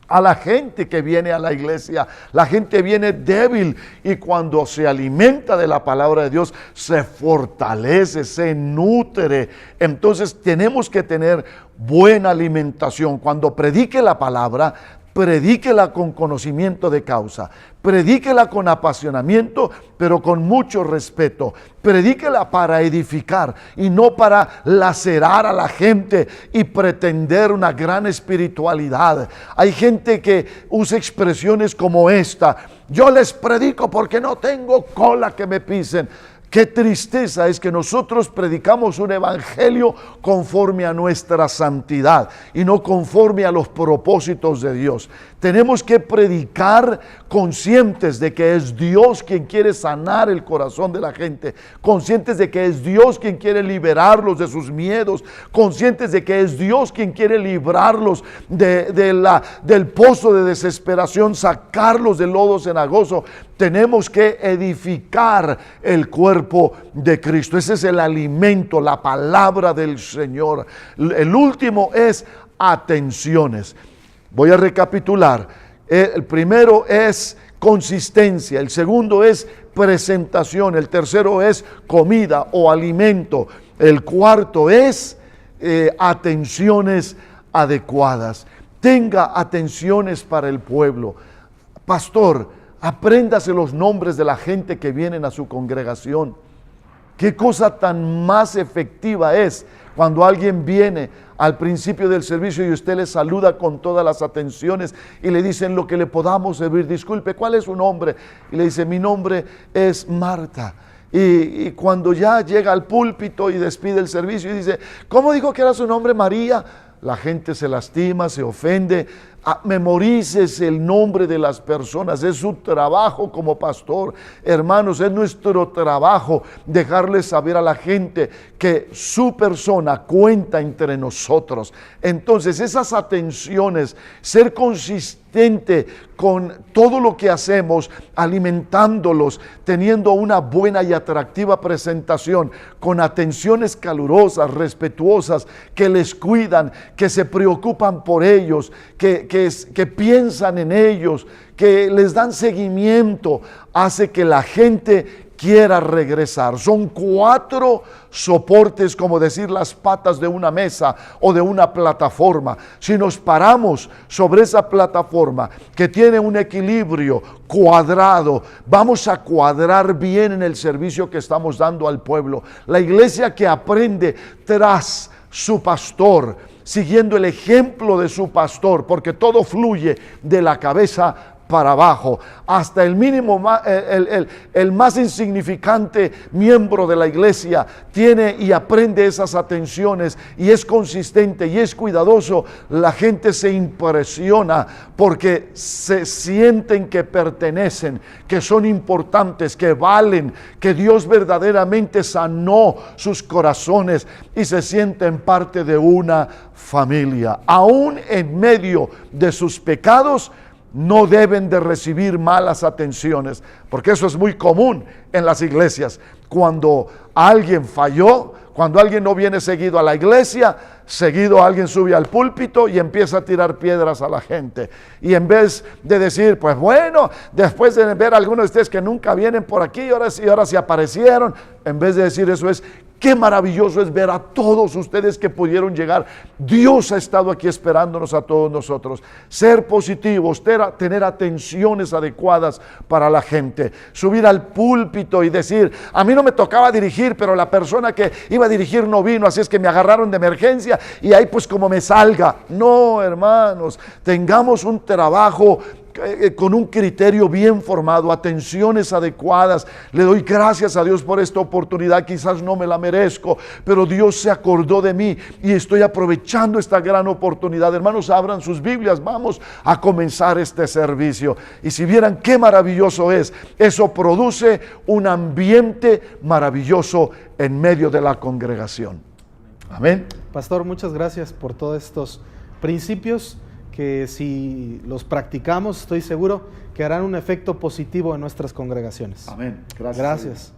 S3: a la gente que viene a la iglesia. La gente viene débil y cuando se alimenta de la palabra de Dios se fortalece, se nutre. Entonces tenemos que tener buena alimentación. Cuando predique la palabra, predíquela con conocimiento de causa, predíquela con apasionamiento, pero con mucho respeto. Predíquela para edificar y no para lacerar a la gente y pretender una gran espiritualidad. Hay gente que usa expresiones como esta: yo les predico porque no tengo cola que me pisen. Qué tristeza es que nosotros predicamos un evangelio conforme a nuestra santidad y no conforme a los propósitos de Dios. Tenemos que predicar conscientes de que es Dios quien quiere sanar el corazón de la gente, conscientes de que es Dios quien quiere liberarlos de sus miedos, conscientes de que es Dios quien quiere librarlos del pozo de desesperación, sacarlos del lodo cenagoso. Tenemos que edificar el cuerpo de Cristo. Ese es el alimento, la palabra del Señor. El último es atenciones. Voy a recapitular. El primero es consistencia, el segundo es presentación, el tercero es comida o alimento, el cuarto es atenciones adecuadas. Tenga atenciones para el pueblo. Pastor, apréndase los nombres de la gente que vienen a su congregación. Qué cosa tan más efectiva es cuando alguien viene al principio del servicio y usted le saluda con todas las atenciones y le dicen lo que le podamos servir. Disculpe, ¿cuál es su nombre? Y le dice, mi nombre es Marta. Y cuando ya llega al púlpito y despide el servicio y dice, ¿cómo dijo que era su nombre? María. La gente se lastima, se ofende. Memorices el nombre de las personas, es su trabajo como pastor. Hermanos, es nuestro trabajo dejarles saber a la gente que su persona cuenta entre nosotros. Entonces, esas atenciones, ser consistente con todo lo que hacemos, alimentándolos, teniendo una buena y atractiva presentación, con atenciones calurosas, respetuosas, que les cuidan, que se preocupan por ellos, que piensan en ellos, que les dan seguimiento, hace que la gente quiera regresar. Son 4 soportes, como decir las patas de una mesa o de una plataforma. Si nos paramos sobre esa plataforma que tiene un equilibrio cuadrado, vamos a cuadrar bien en el servicio que estamos dando al pueblo. La iglesia que aprende tras su pastor, siguiendo el ejemplo de su pastor, porque todo fluye de la cabeza para abajo, hasta el mínimo, el más insignificante miembro de la iglesia tiene y aprende esas atenciones y es consistente y es cuidadoso. La gente se impresiona porque se sienten que pertenecen, que son importantes, que valen, que Dios verdaderamente sanó sus corazones y se sienten parte de una familia. Aún en medio de sus pecados, no deben de recibir malas atenciones, porque eso es muy común en las iglesias. Cuando alguien falló, cuando alguien no viene seguido a la iglesia, seguido alguien sube al púlpito y empieza a tirar piedras a la gente. Y en vez de decir, pues bueno, después de ver a algunos de ustedes que nunca vienen por aquí, ahora sí aparecieron, en vez de decir eso es, qué maravilloso es ver a todos ustedes que pudieron llegar. Dios ha estado aquí esperándonos a todos nosotros. Ser positivos, tener atenciones adecuadas para la gente. Subir al púlpito y decir, a mí no me tocaba dirigir, pero la persona que iba a dirigir no vino, así es que me agarraron de emergencia y ahí pues como me salga. No, hermanos, tengamos un trabajo con un criterio bien formado, atenciones adecuadas. Le doy gracias a Dios por esta oportunidad, quizás no me la merezco, pero Dios se acordó de mí y estoy aprovechando esta gran oportunidad. Hermanos, abran sus Biblias, vamos a comenzar este servicio. Y si vieran qué maravilloso es, eso produce un ambiente maravilloso en medio de la congregación. Amén.
S2: Pastor, muchas gracias por todos estos principios que si los practicamos, estoy seguro que harán un efecto positivo en nuestras congregaciones.
S3: Amén.
S2: Gracias.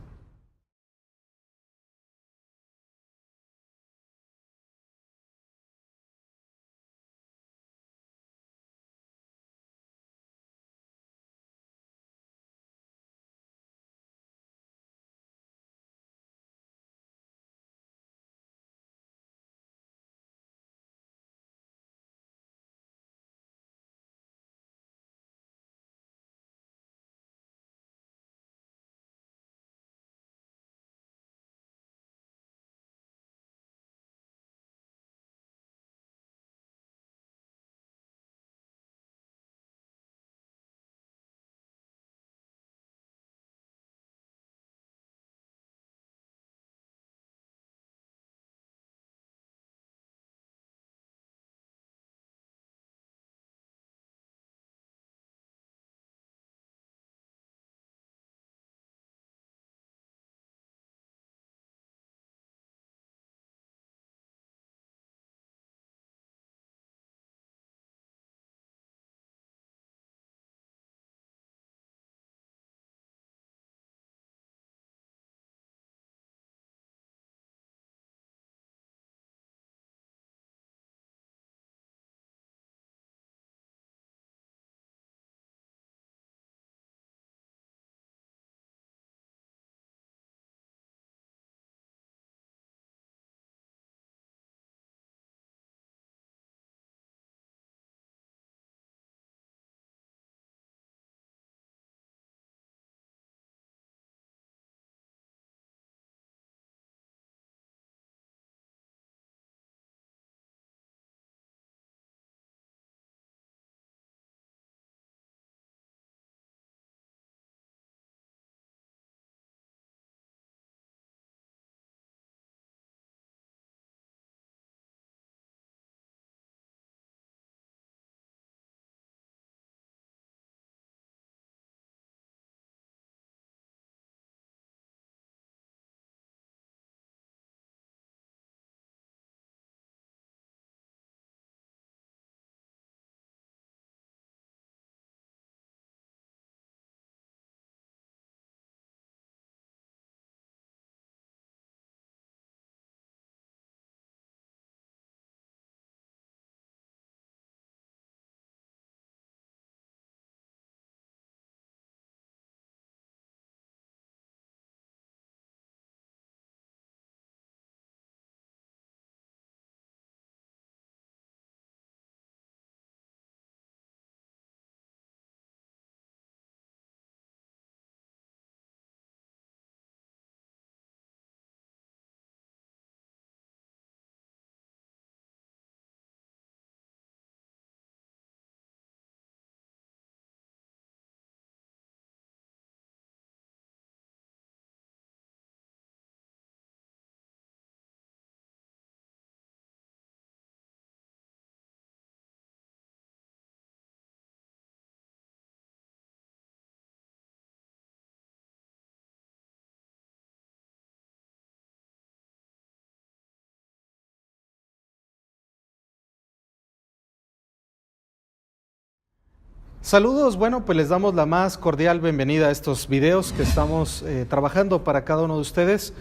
S2: Saludos, bueno, pues les damos la más cordial bienvenida a estos videos que estamos trabajando para cada uno de ustedes.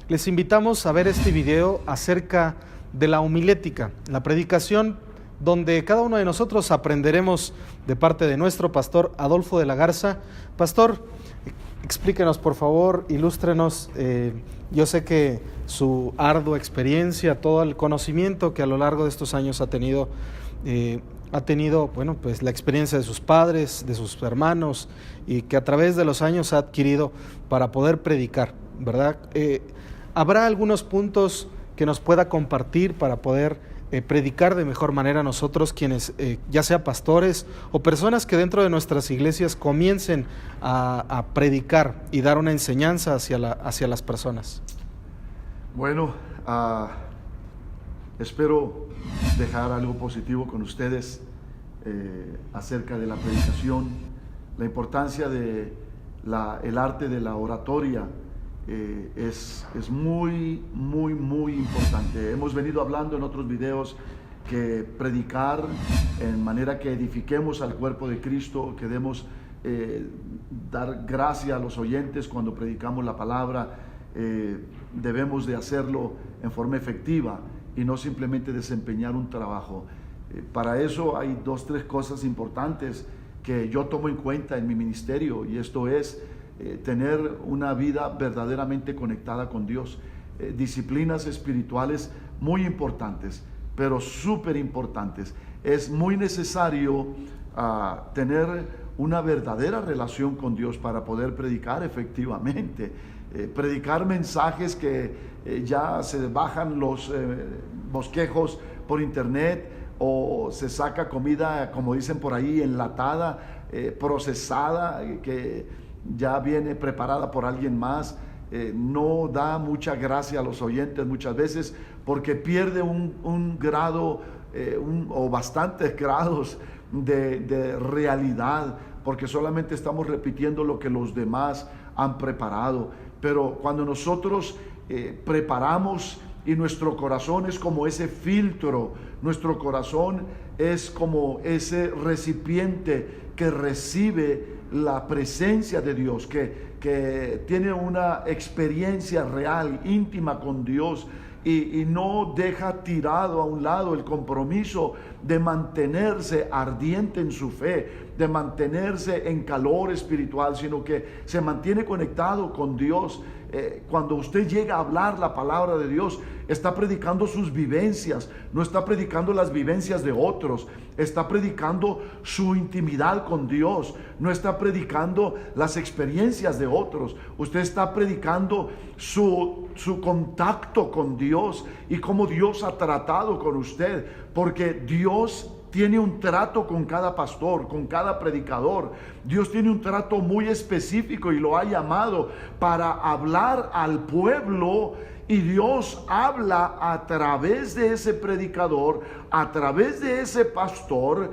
S2: Les invitamos a ver este video acerca de la homilética, la predicación donde cada uno de nosotros aprenderemos de parte de nuestro pastor Adolfo de la Garza. Pastor, explíquenos por favor, ilústrenos, yo sé que su ardua experiencia, todo el conocimiento que a lo largo de estos años ha tenido, bueno, pues la experiencia de sus padres, de sus hermanos, y que a través de los años ha adquirido para poder predicar, ¿verdad? ¿Habrá algunos puntos que nos pueda compartir para poder predicar de mejor manera nosotros, quienes ya sea pastores o personas que dentro de nuestras iglesias comiencen a predicar y dar una enseñanza hacia las personas?
S3: Bueno, espero dejar algo positivo con ustedes acerca de la predicación, la importancia de el arte de la oratoria. Es muy importante. Hemos venido hablando en otros videos que predicar en manera que edifiquemos al cuerpo de Cristo, que debemos dar gracia a los oyentes cuando predicamos la palabra, debemos de hacerlo en forma efectiva y no simplemente desempeñar un trabajo. Para eso hay 2-3 cosas importantes que yo tomo en cuenta en mi ministerio, y esto es tener una vida verdaderamente conectada con Dios, disciplinas espirituales muy importantes, pero súper importantes. Es muy necesario tener una verdadera relación con Dios para poder predicar efectivamente, predicar mensajes que ya se bajan los bosquejos por internet, o se saca comida, como dicen por ahí, enlatada, procesada, que ya viene preparada por alguien más. No da mucha gracia a los oyentes muchas veces, porque pierde un grado o bastantes grados de realidad, porque solamente estamos repitiendo lo que los demás han preparado. Pero cuando nosotros preparamos, y nuestro corazón es como ese filtro, nuestro corazón es como ese recipiente que recibe la presencia de Dios, que tiene una experiencia real, íntima con Dios, y no deja tirado a un lado el compromiso de mantenerse ardiente en su fe, de mantenerse en calor espiritual, sino que se mantiene conectado con Dios. Cuando usted llega a hablar la palabra de Dios, está predicando sus vivencias, no está predicando las vivencias de otros, está predicando su intimidad con Dios, no está predicando las experiencias de otros. Usted está predicando su contacto con Dios y cómo Dios ha tratado con usted, porque Dios tiene un trato con cada pastor, con cada predicador. Dios tiene un trato muy específico y lo ha llamado para hablar al pueblo, y Dios habla a través de ese predicador, a través de ese pastor,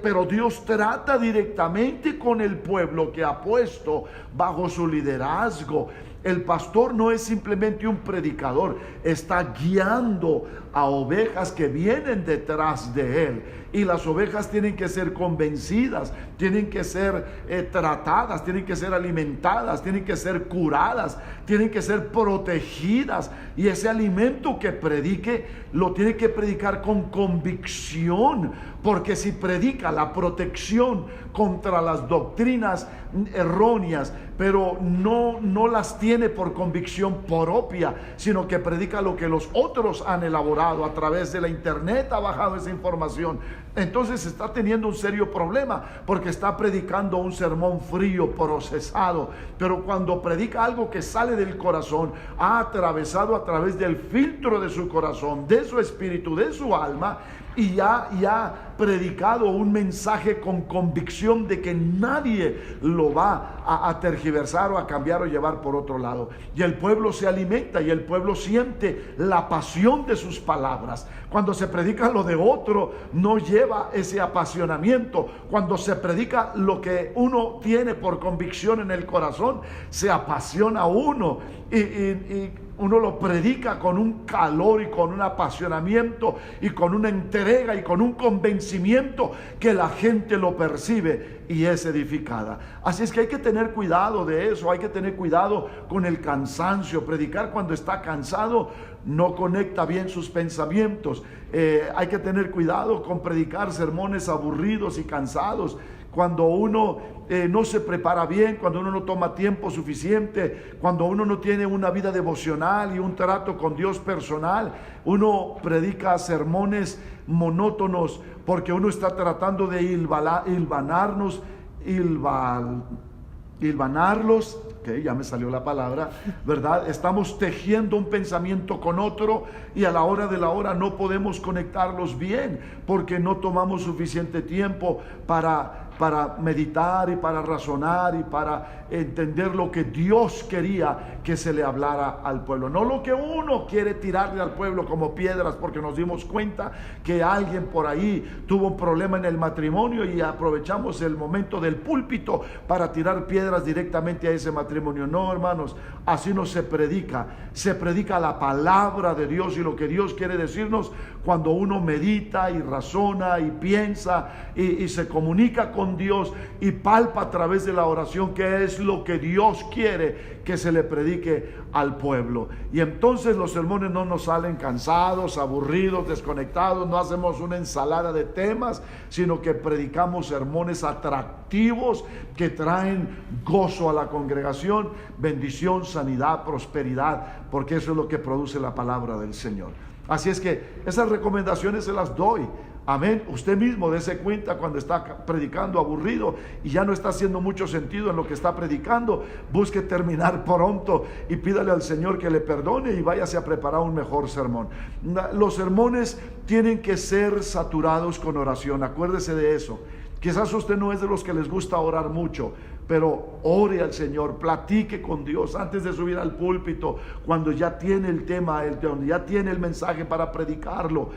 S3: pero Dios trata directamente con el pueblo que ha puesto bajo su liderazgo. El pastor no es simplemente un predicador, está guiando a ovejas que vienen detrás de él, y las ovejas tienen que ser convencidas, tienen que ser tratadas, tienen que ser alimentadas, tienen que ser curadas, tienen que ser protegidas, y ese alimento que predique lo tiene que predicar con convicción, porque si predica la protección contra las doctrinas erróneas, pero no las tiene por convicción propia, sino que predica lo que los otros han elaborado a través de la internet, ha bajado esa información, entonces está teniendo un serio problema, porque está predicando un sermón frío, procesado. Pero cuando predica algo que sale del corazón, ha atravesado a través del filtro de su corazón, de su espíritu, de su alma, y ha predicado un mensaje con convicción de que nadie lo va a tergiversar o a cambiar o llevar por otro lado, y el pueblo se alimenta y el pueblo siente la pasión de sus palabras. Cuando se predica lo de otro, no lleva ese apasionamiento. Cuando se predica lo que uno tiene por convicción en el corazón, se apasiona uno, y uno lo predica con un calor y con un apasionamiento y con una entrega y con un convencimiento que la gente lo percibe y es edificada. Así es que hay que tener cuidado de eso, hay que tener cuidado con el cansancio. Predicar cuando está cansado no conecta bien sus pensamientos. Hay que tener cuidado con predicar sermones aburridos y cansados. Cuando uno no se prepara bien, cuando uno no toma tiempo suficiente, cuando uno no tiene una vida devocional y un trato con Dios personal, uno predica sermones monótonos porque uno está tratando de hilvanarlos, que ya me salió la palabra, ¿verdad? Estamos tejiendo un pensamiento con otro y a la hora de la hora no podemos conectarlos bien porque no tomamos suficiente tiempo para meditar y para razonar y para entender lo que Dios quería que se le hablara al pueblo, no lo que uno quiere tirarle al pueblo como piedras, porque nos dimos cuenta que alguien por ahí tuvo un problema en el matrimonio y aprovechamos el momento del púlpito para tirar piedras directamente a ese matrimonio. No, hermanos, así no se predica la palabra de Dios y lo que Dios quiere decirnos cuando uno medita y razona y piensa y se comunica con Dios y palpa a través de la oración qué es lo que Dios quiere que se le predique al pueblo. Y entonces los sermones no nos salen cansados, aburridos, desconectados, no hacemos una ensalada de temas, sino que predicamos sermones atractivos que traen gozo a la congregación, bendición, sanidad, prosperidad, porque eso es lo que produce la palabra del Señor. Así es que esas recomendaciones se las doy. Amén. Usted mismo dése cuenta cuando está predicando aburrido y ya no está haciendo mucho sentido en lo que está predicando. Busque terminar pronto y pídale al Señor que le perdone y váyase a preparar un mejor sermón. Los sermones tienen que ser saturados con oración. Acuérdese de eso. Quizás usted no es de los que les gusta orar mucho, pero ore al Señor, platique con Dios antes de subir al púlpito, cuando ya tiene el tema, donde ya tiene el mensaje para predicarlo.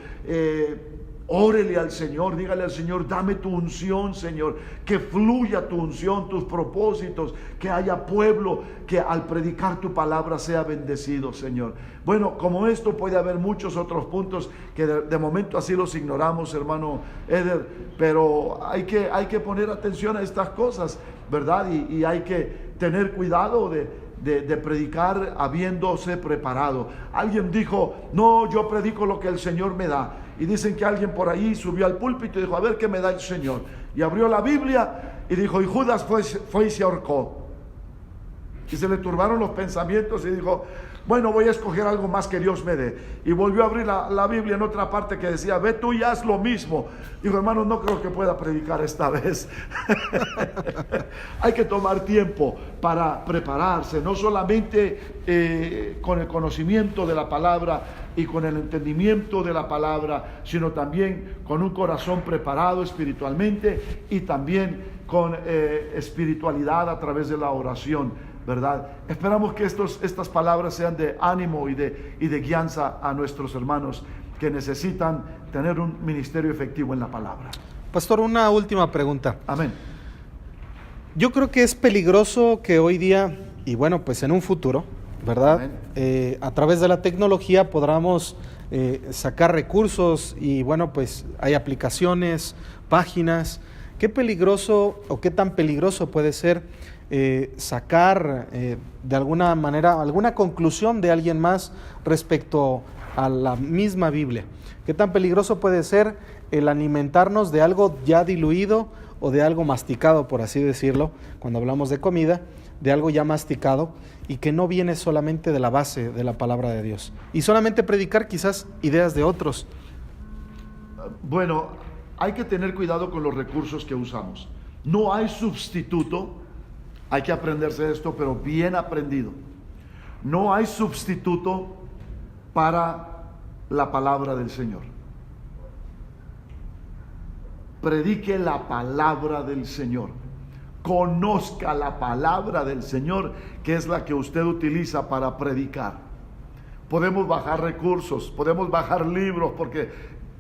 S3: Órele al Señor, dígale al Señor, dame tu unción, Señor, que fluya tu unción, tus propósitos, que haya pueblo que al predicar tu palabra sea bendecido, Señor. Bueno, como esto puede haber muchos otros puntos que de momento así los ignoramos, hermano Eder, pero hay que poner atención a estas cosas, ¿verdad? Y hay que tener cuidado de predicar habiéndose preparado. Alguien dijo, no, yo predico lo que el Señor me da. Y dicen que alguien por ahí subió al púlpito y dijo, a ver qué me da el Señor. Y abrió la Biblia y dijo, y Judas fue y se ahorcó. Y se le turbaron los pensamientos y dijo, bueno, voy a escoger algo más que Dios me dé. Y volvió a abrir la Biblia en otra parte que decía, ve tú y haz lo mismo. Dijo, hermano, no creo que pueda predicar esta vez. Hay que tomar tiempo para prepararse, no solamente con el conocimiento de la palabra y con el entendimiento de la palabra, sino también con un corazón preparado espiritualmente y también con espiritualidad a través de la oración, ¿verdad? Esperamos que estas palabras sean de ánimo y de guianza a nuestros hermanos que necesitan tener un ministerio efectivo en la palabra.
S2: Pastor, una última pregunta.
S3: Amén.
S2: Yo creo que es peligroso que hoy día, y bueno, pues en un futuro, ¿verdad? A través de la tecnología podamos sacar recursos y bueno, pues hay aplicaciones, páginas. ¿Qué peligroso o qué tan peligroso puede ser sacar de alguna manera alguna conclusión de alguien más respecto a la misma Biblia? ¿Qué tan peligroso puede ser el alimentarnos de algo ya diluido o de algo masticado, por así decirlo, cuando hablamos de comida, de algo ya masticado y que no viene solamente de la base de la palabra de Dios y solamente predicar quizás ideas de otros?
S3: Bueno, hay que tener cuidado con los recursos que usamos. No hay sustituto, hay que aprenderse esto, pero bien aprendido. No hay sustituto para la palabra del Señor. Predique la palabra del Señor. Conozca la palabra del Señor, que es la que usted utiliza para predicar. Podemos bajar recursos, podemos bajar libros, porque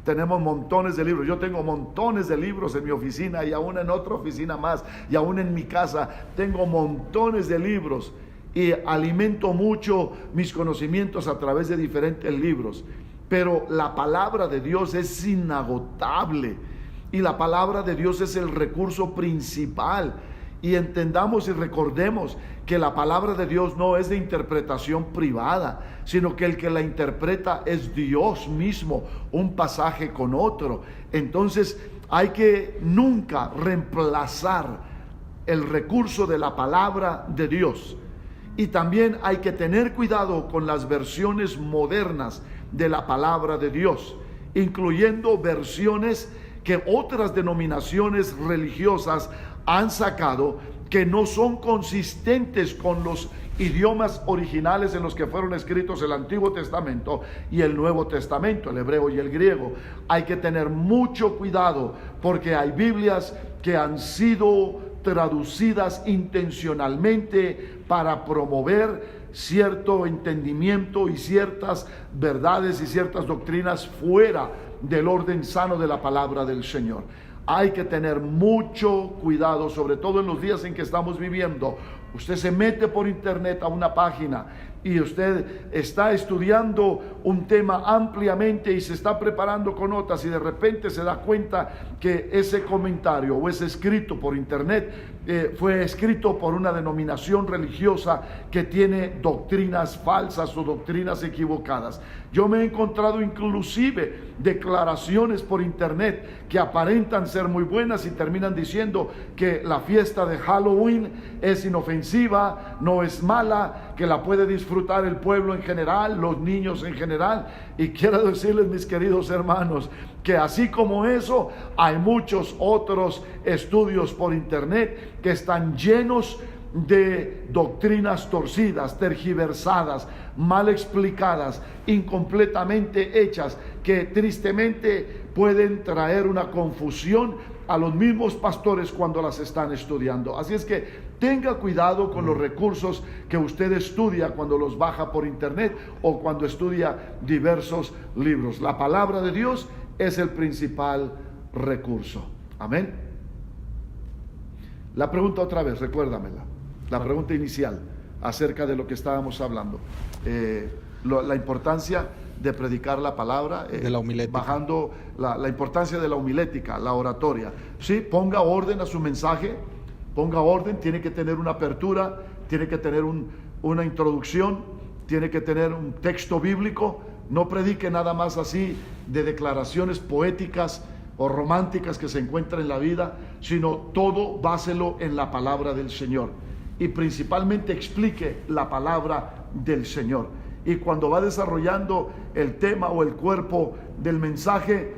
S3: tenemos montones de libros. Yo tengo montones de libros en mi oficina y aún en otra oficina más, y aún en mi casa tengo montones de libros. y alimento mucho mis conocimientos a través de diferentes libros, pero la palabra de Dios es inagotable y la palabra de Dios es el recurso principal. Y entendamos y recordemos que la palabra de Dios no es de interpretación privada, sino que el que la interpreta es Dios mismo, un pasaje con otro. Entonces hay que nunca reemplazar el recurso de la palabra de Dios. Y también hay que tener cuidado con las versiones modernas de la palabra de Dios, incluyendo versiones que otras denominaciones religiosas han sacado, que no son consistentes con los idiomas originales en los que fueron escritos el Antiguo Testamento y el Nuevo Testamento, el hebreo y el griego. Hay que tener mucho cuidado, porque hay Biblias que han sido traducidas intencionalmente para promover cierto entendimiento y ciertas verdades y ciertas doctrinas fuera del orden sano de la palabra del Señor. Hay que tener mucho cuidado, sobre todo en los días en que estamos viviendo. Usted se mete por internet a una página y usted está estudiando un tema ampliamente y se está preparando con notas, y de repente se da cuenta que ese comentario o ese escrito por internet fue escrito por una denominación religiosa que tiene doctrinas falsas o doctrinas equivocadas. Yo me he encontrado inclusive declaraciones por internet que aparentan ser muy buenas y terminan diciendo que la fiesta de Halloween es inofensiva, no es mala, que la puede disfrutar el pueblo en general, los niños en general. Y quiero decirles, mis queridos hermanos, que así como eso, hay muchos otros estudios por internet que están llenos de doctrinas torcidas, tergiversadas, mal explicadas, incompletamente hechas, que tristemente pueden traer una confusión a los mismos pastores cuando las están estudiando. Así es que tenga cuidado con los recursos que usted estudia cuando los baja por internet o cuando estudia diversos libros. La palabra de Dios es el principal recurso. Amén. La pregunta otra vez, recuérdamela. La pregunta inicial acerca de lo que estábamos hablando. La importancia de predicar la palabra,
S2: de la homilética.
S3: Bajando la importancia de la homilética, la oratoria. Sí, ponga orden a su mensaje, ponga orden, tiene que tener una apertura, tiene que tener una introducción, tiene que tener un texto bíblico. No predique nada más así de declaraciones poéticas o románticas que se encuentran en la vida, sino todo báselo en la palabra del Señor, y principalmente explique la palabra del Señor. Y cuando va desarrollando el tema o el cuerpo del mensaje,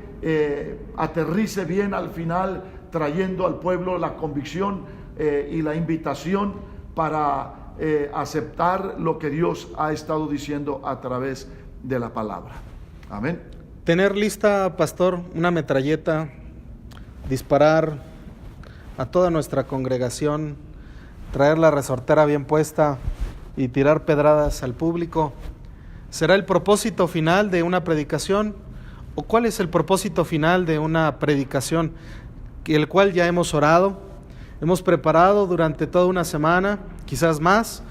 S3: aterrice bien al final, trayendo al pueblo la convicción y la invitación para aceptar lo que Dios ha estado diciendo a través de la palabra. Amén.
S2: Tener lista, pastor, una metralleta, disparar a toda nuestra congregación, traer la resortera bien puesta y tirar pedradas al público, ¿será el propósito final de una predicación? ¿O cuál es el propósito final de una predicación? El cual ya hemos orado, hemos preparado durante toda una semana, quizás más,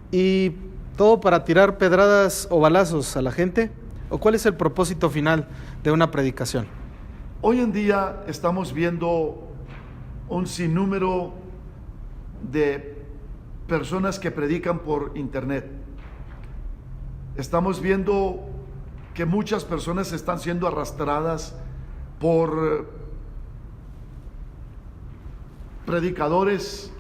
S2: y todo para tirar pedradas o balazos a la gente. ¿O cuál es el propósito final de una predicación?
S3: Hoy en día estamos viendo un sinnúmero de personas que predican por internet. Estamos viendo que muchas personas están siendo arrastradas por predicadores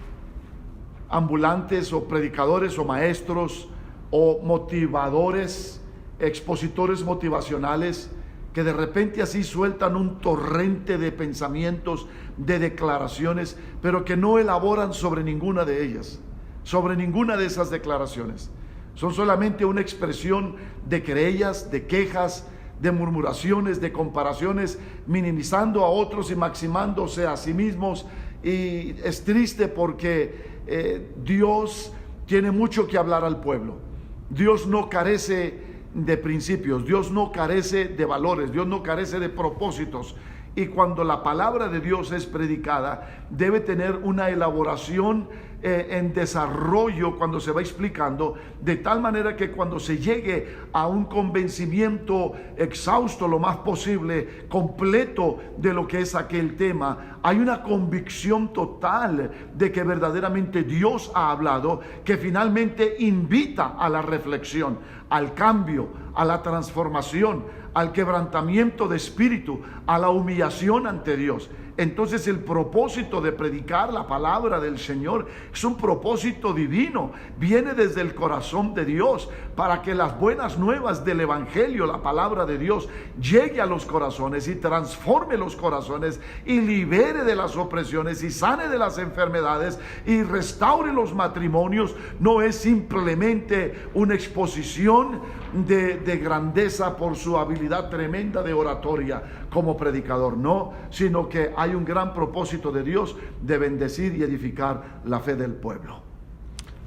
S3: ambulantes o predicadores o maestros o motivadores, expositores motivacionales, que de repente así sueltan un torrente de pensamientos, de declaraciones, pero que no elaboran sobre ninguna de ellas, sobre ninguna de esas declaraciones. Son solamente una expresión de querellas, de quejas, de murmuraciones, de comparaciones, minimizando a otros y maximándose a sí mismos. Y es triste porque Dios tiene mucho que hablar al pueblo. Dios no carece de principios, Dios no carece de valores, Dios no carece de propósitos. Y cuando la palabra de Dios es predicada, debe tener una elaboración en desarrollo cuando se va explicando, de tal manera que cuando se llegue a un convencimiento exhausto lo más posible, completo de lo que es aquel tema, hay una convicción total de que verdaderamente Dios ha hablado, que finalmente invita a la reflexión, al cambio, a la transformación, al quebrantamiento de espíritu, a la humillación ante Dios. Entonces el propósito de predicar la palabra del Señor es un propósito divino, viene desde el corazón de Dios, para que las buenas nuevas del Evangelio, la palabra de Dios, llegue a los corazones y transforme los corazones y libere de las opresiones y sane de las enfermedades y restaure los matrimonios. No es simplemente una exposición de grandeza por su habilidad tremenda de oratoria como predicador, no, sino que hay un gran propósito de Dios de bendecir y edificar la fe del pueblo.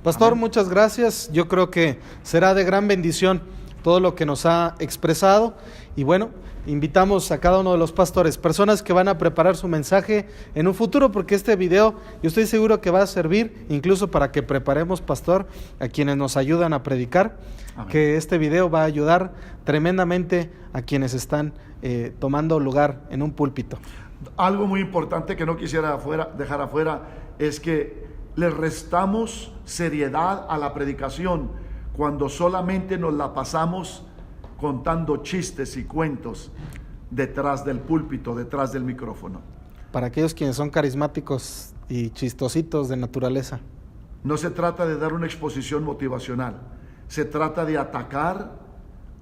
S2: Pastor,
S3: Amén.
S2: muchas gracias. Yo creo que será de gran bendición todo lo que nos ha expresado. Y bueno, invitamos a cada uno de los pastores, personas que van a preparar su mensaje en un futuro, porque este video yo estoy seguro que va a servir incluso para que preparemos, pastor, a quienes nos ayudan a predicar. Amén. Que este video va a ayudar tremendamente a quienes están tomando lugar en un púlpito.
S3: Algo muy importante que no quisiera dejar afuera es que le restamos seriedad a la predicación cuando solamente nos la pasamos contando chistes y cuentos detrás del púlpito, detrás del micrófono.
S2: Para aquellos quienes son carismáticos y chistositos de naturaleza.
S3: No se trata de dar una exposición motivacional, se trata de atacar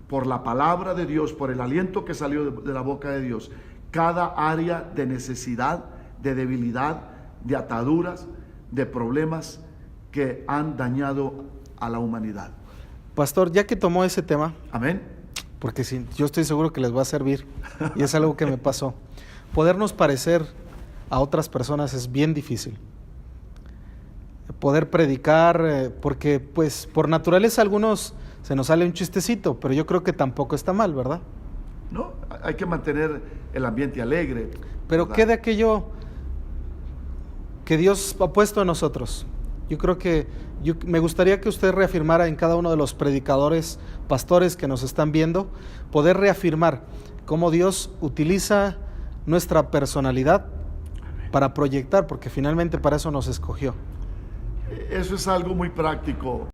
S3: por la palabra de Dios, por el aliento que salió de la boca de Dios, cada área de necesidad, de debilidad, de ataduras, de problemas que han dañado a la humanidad.
S2: Pastor, ya que tomó ese tema,
S3: amén,
S2: porque sí, yo estoy seguro que les va a servir y es algo que me pasó. Podernos parecer a otras personas es bien difícil. Poder predicar, porque pues por naturaleza a algunos se nos sale un chistecito, pero yo creo que tampoco está mal, ¿verdad?
S3: No, hay que mantener el ambiente alegre.
S2: Pero
S3: ¿verdad?
S2: ¿qué de aquello que Dios ha puesto en nosotros? Yo creo que me gustaría que usted reafirmara en cada uno de los predicadores, pastores que nos están viendo, poder reafirmar cómo Dios utiliza nuestra personalidad para proyectar, porque finalmente para eso nos escogió.
S3: Eso es algo muy práctico.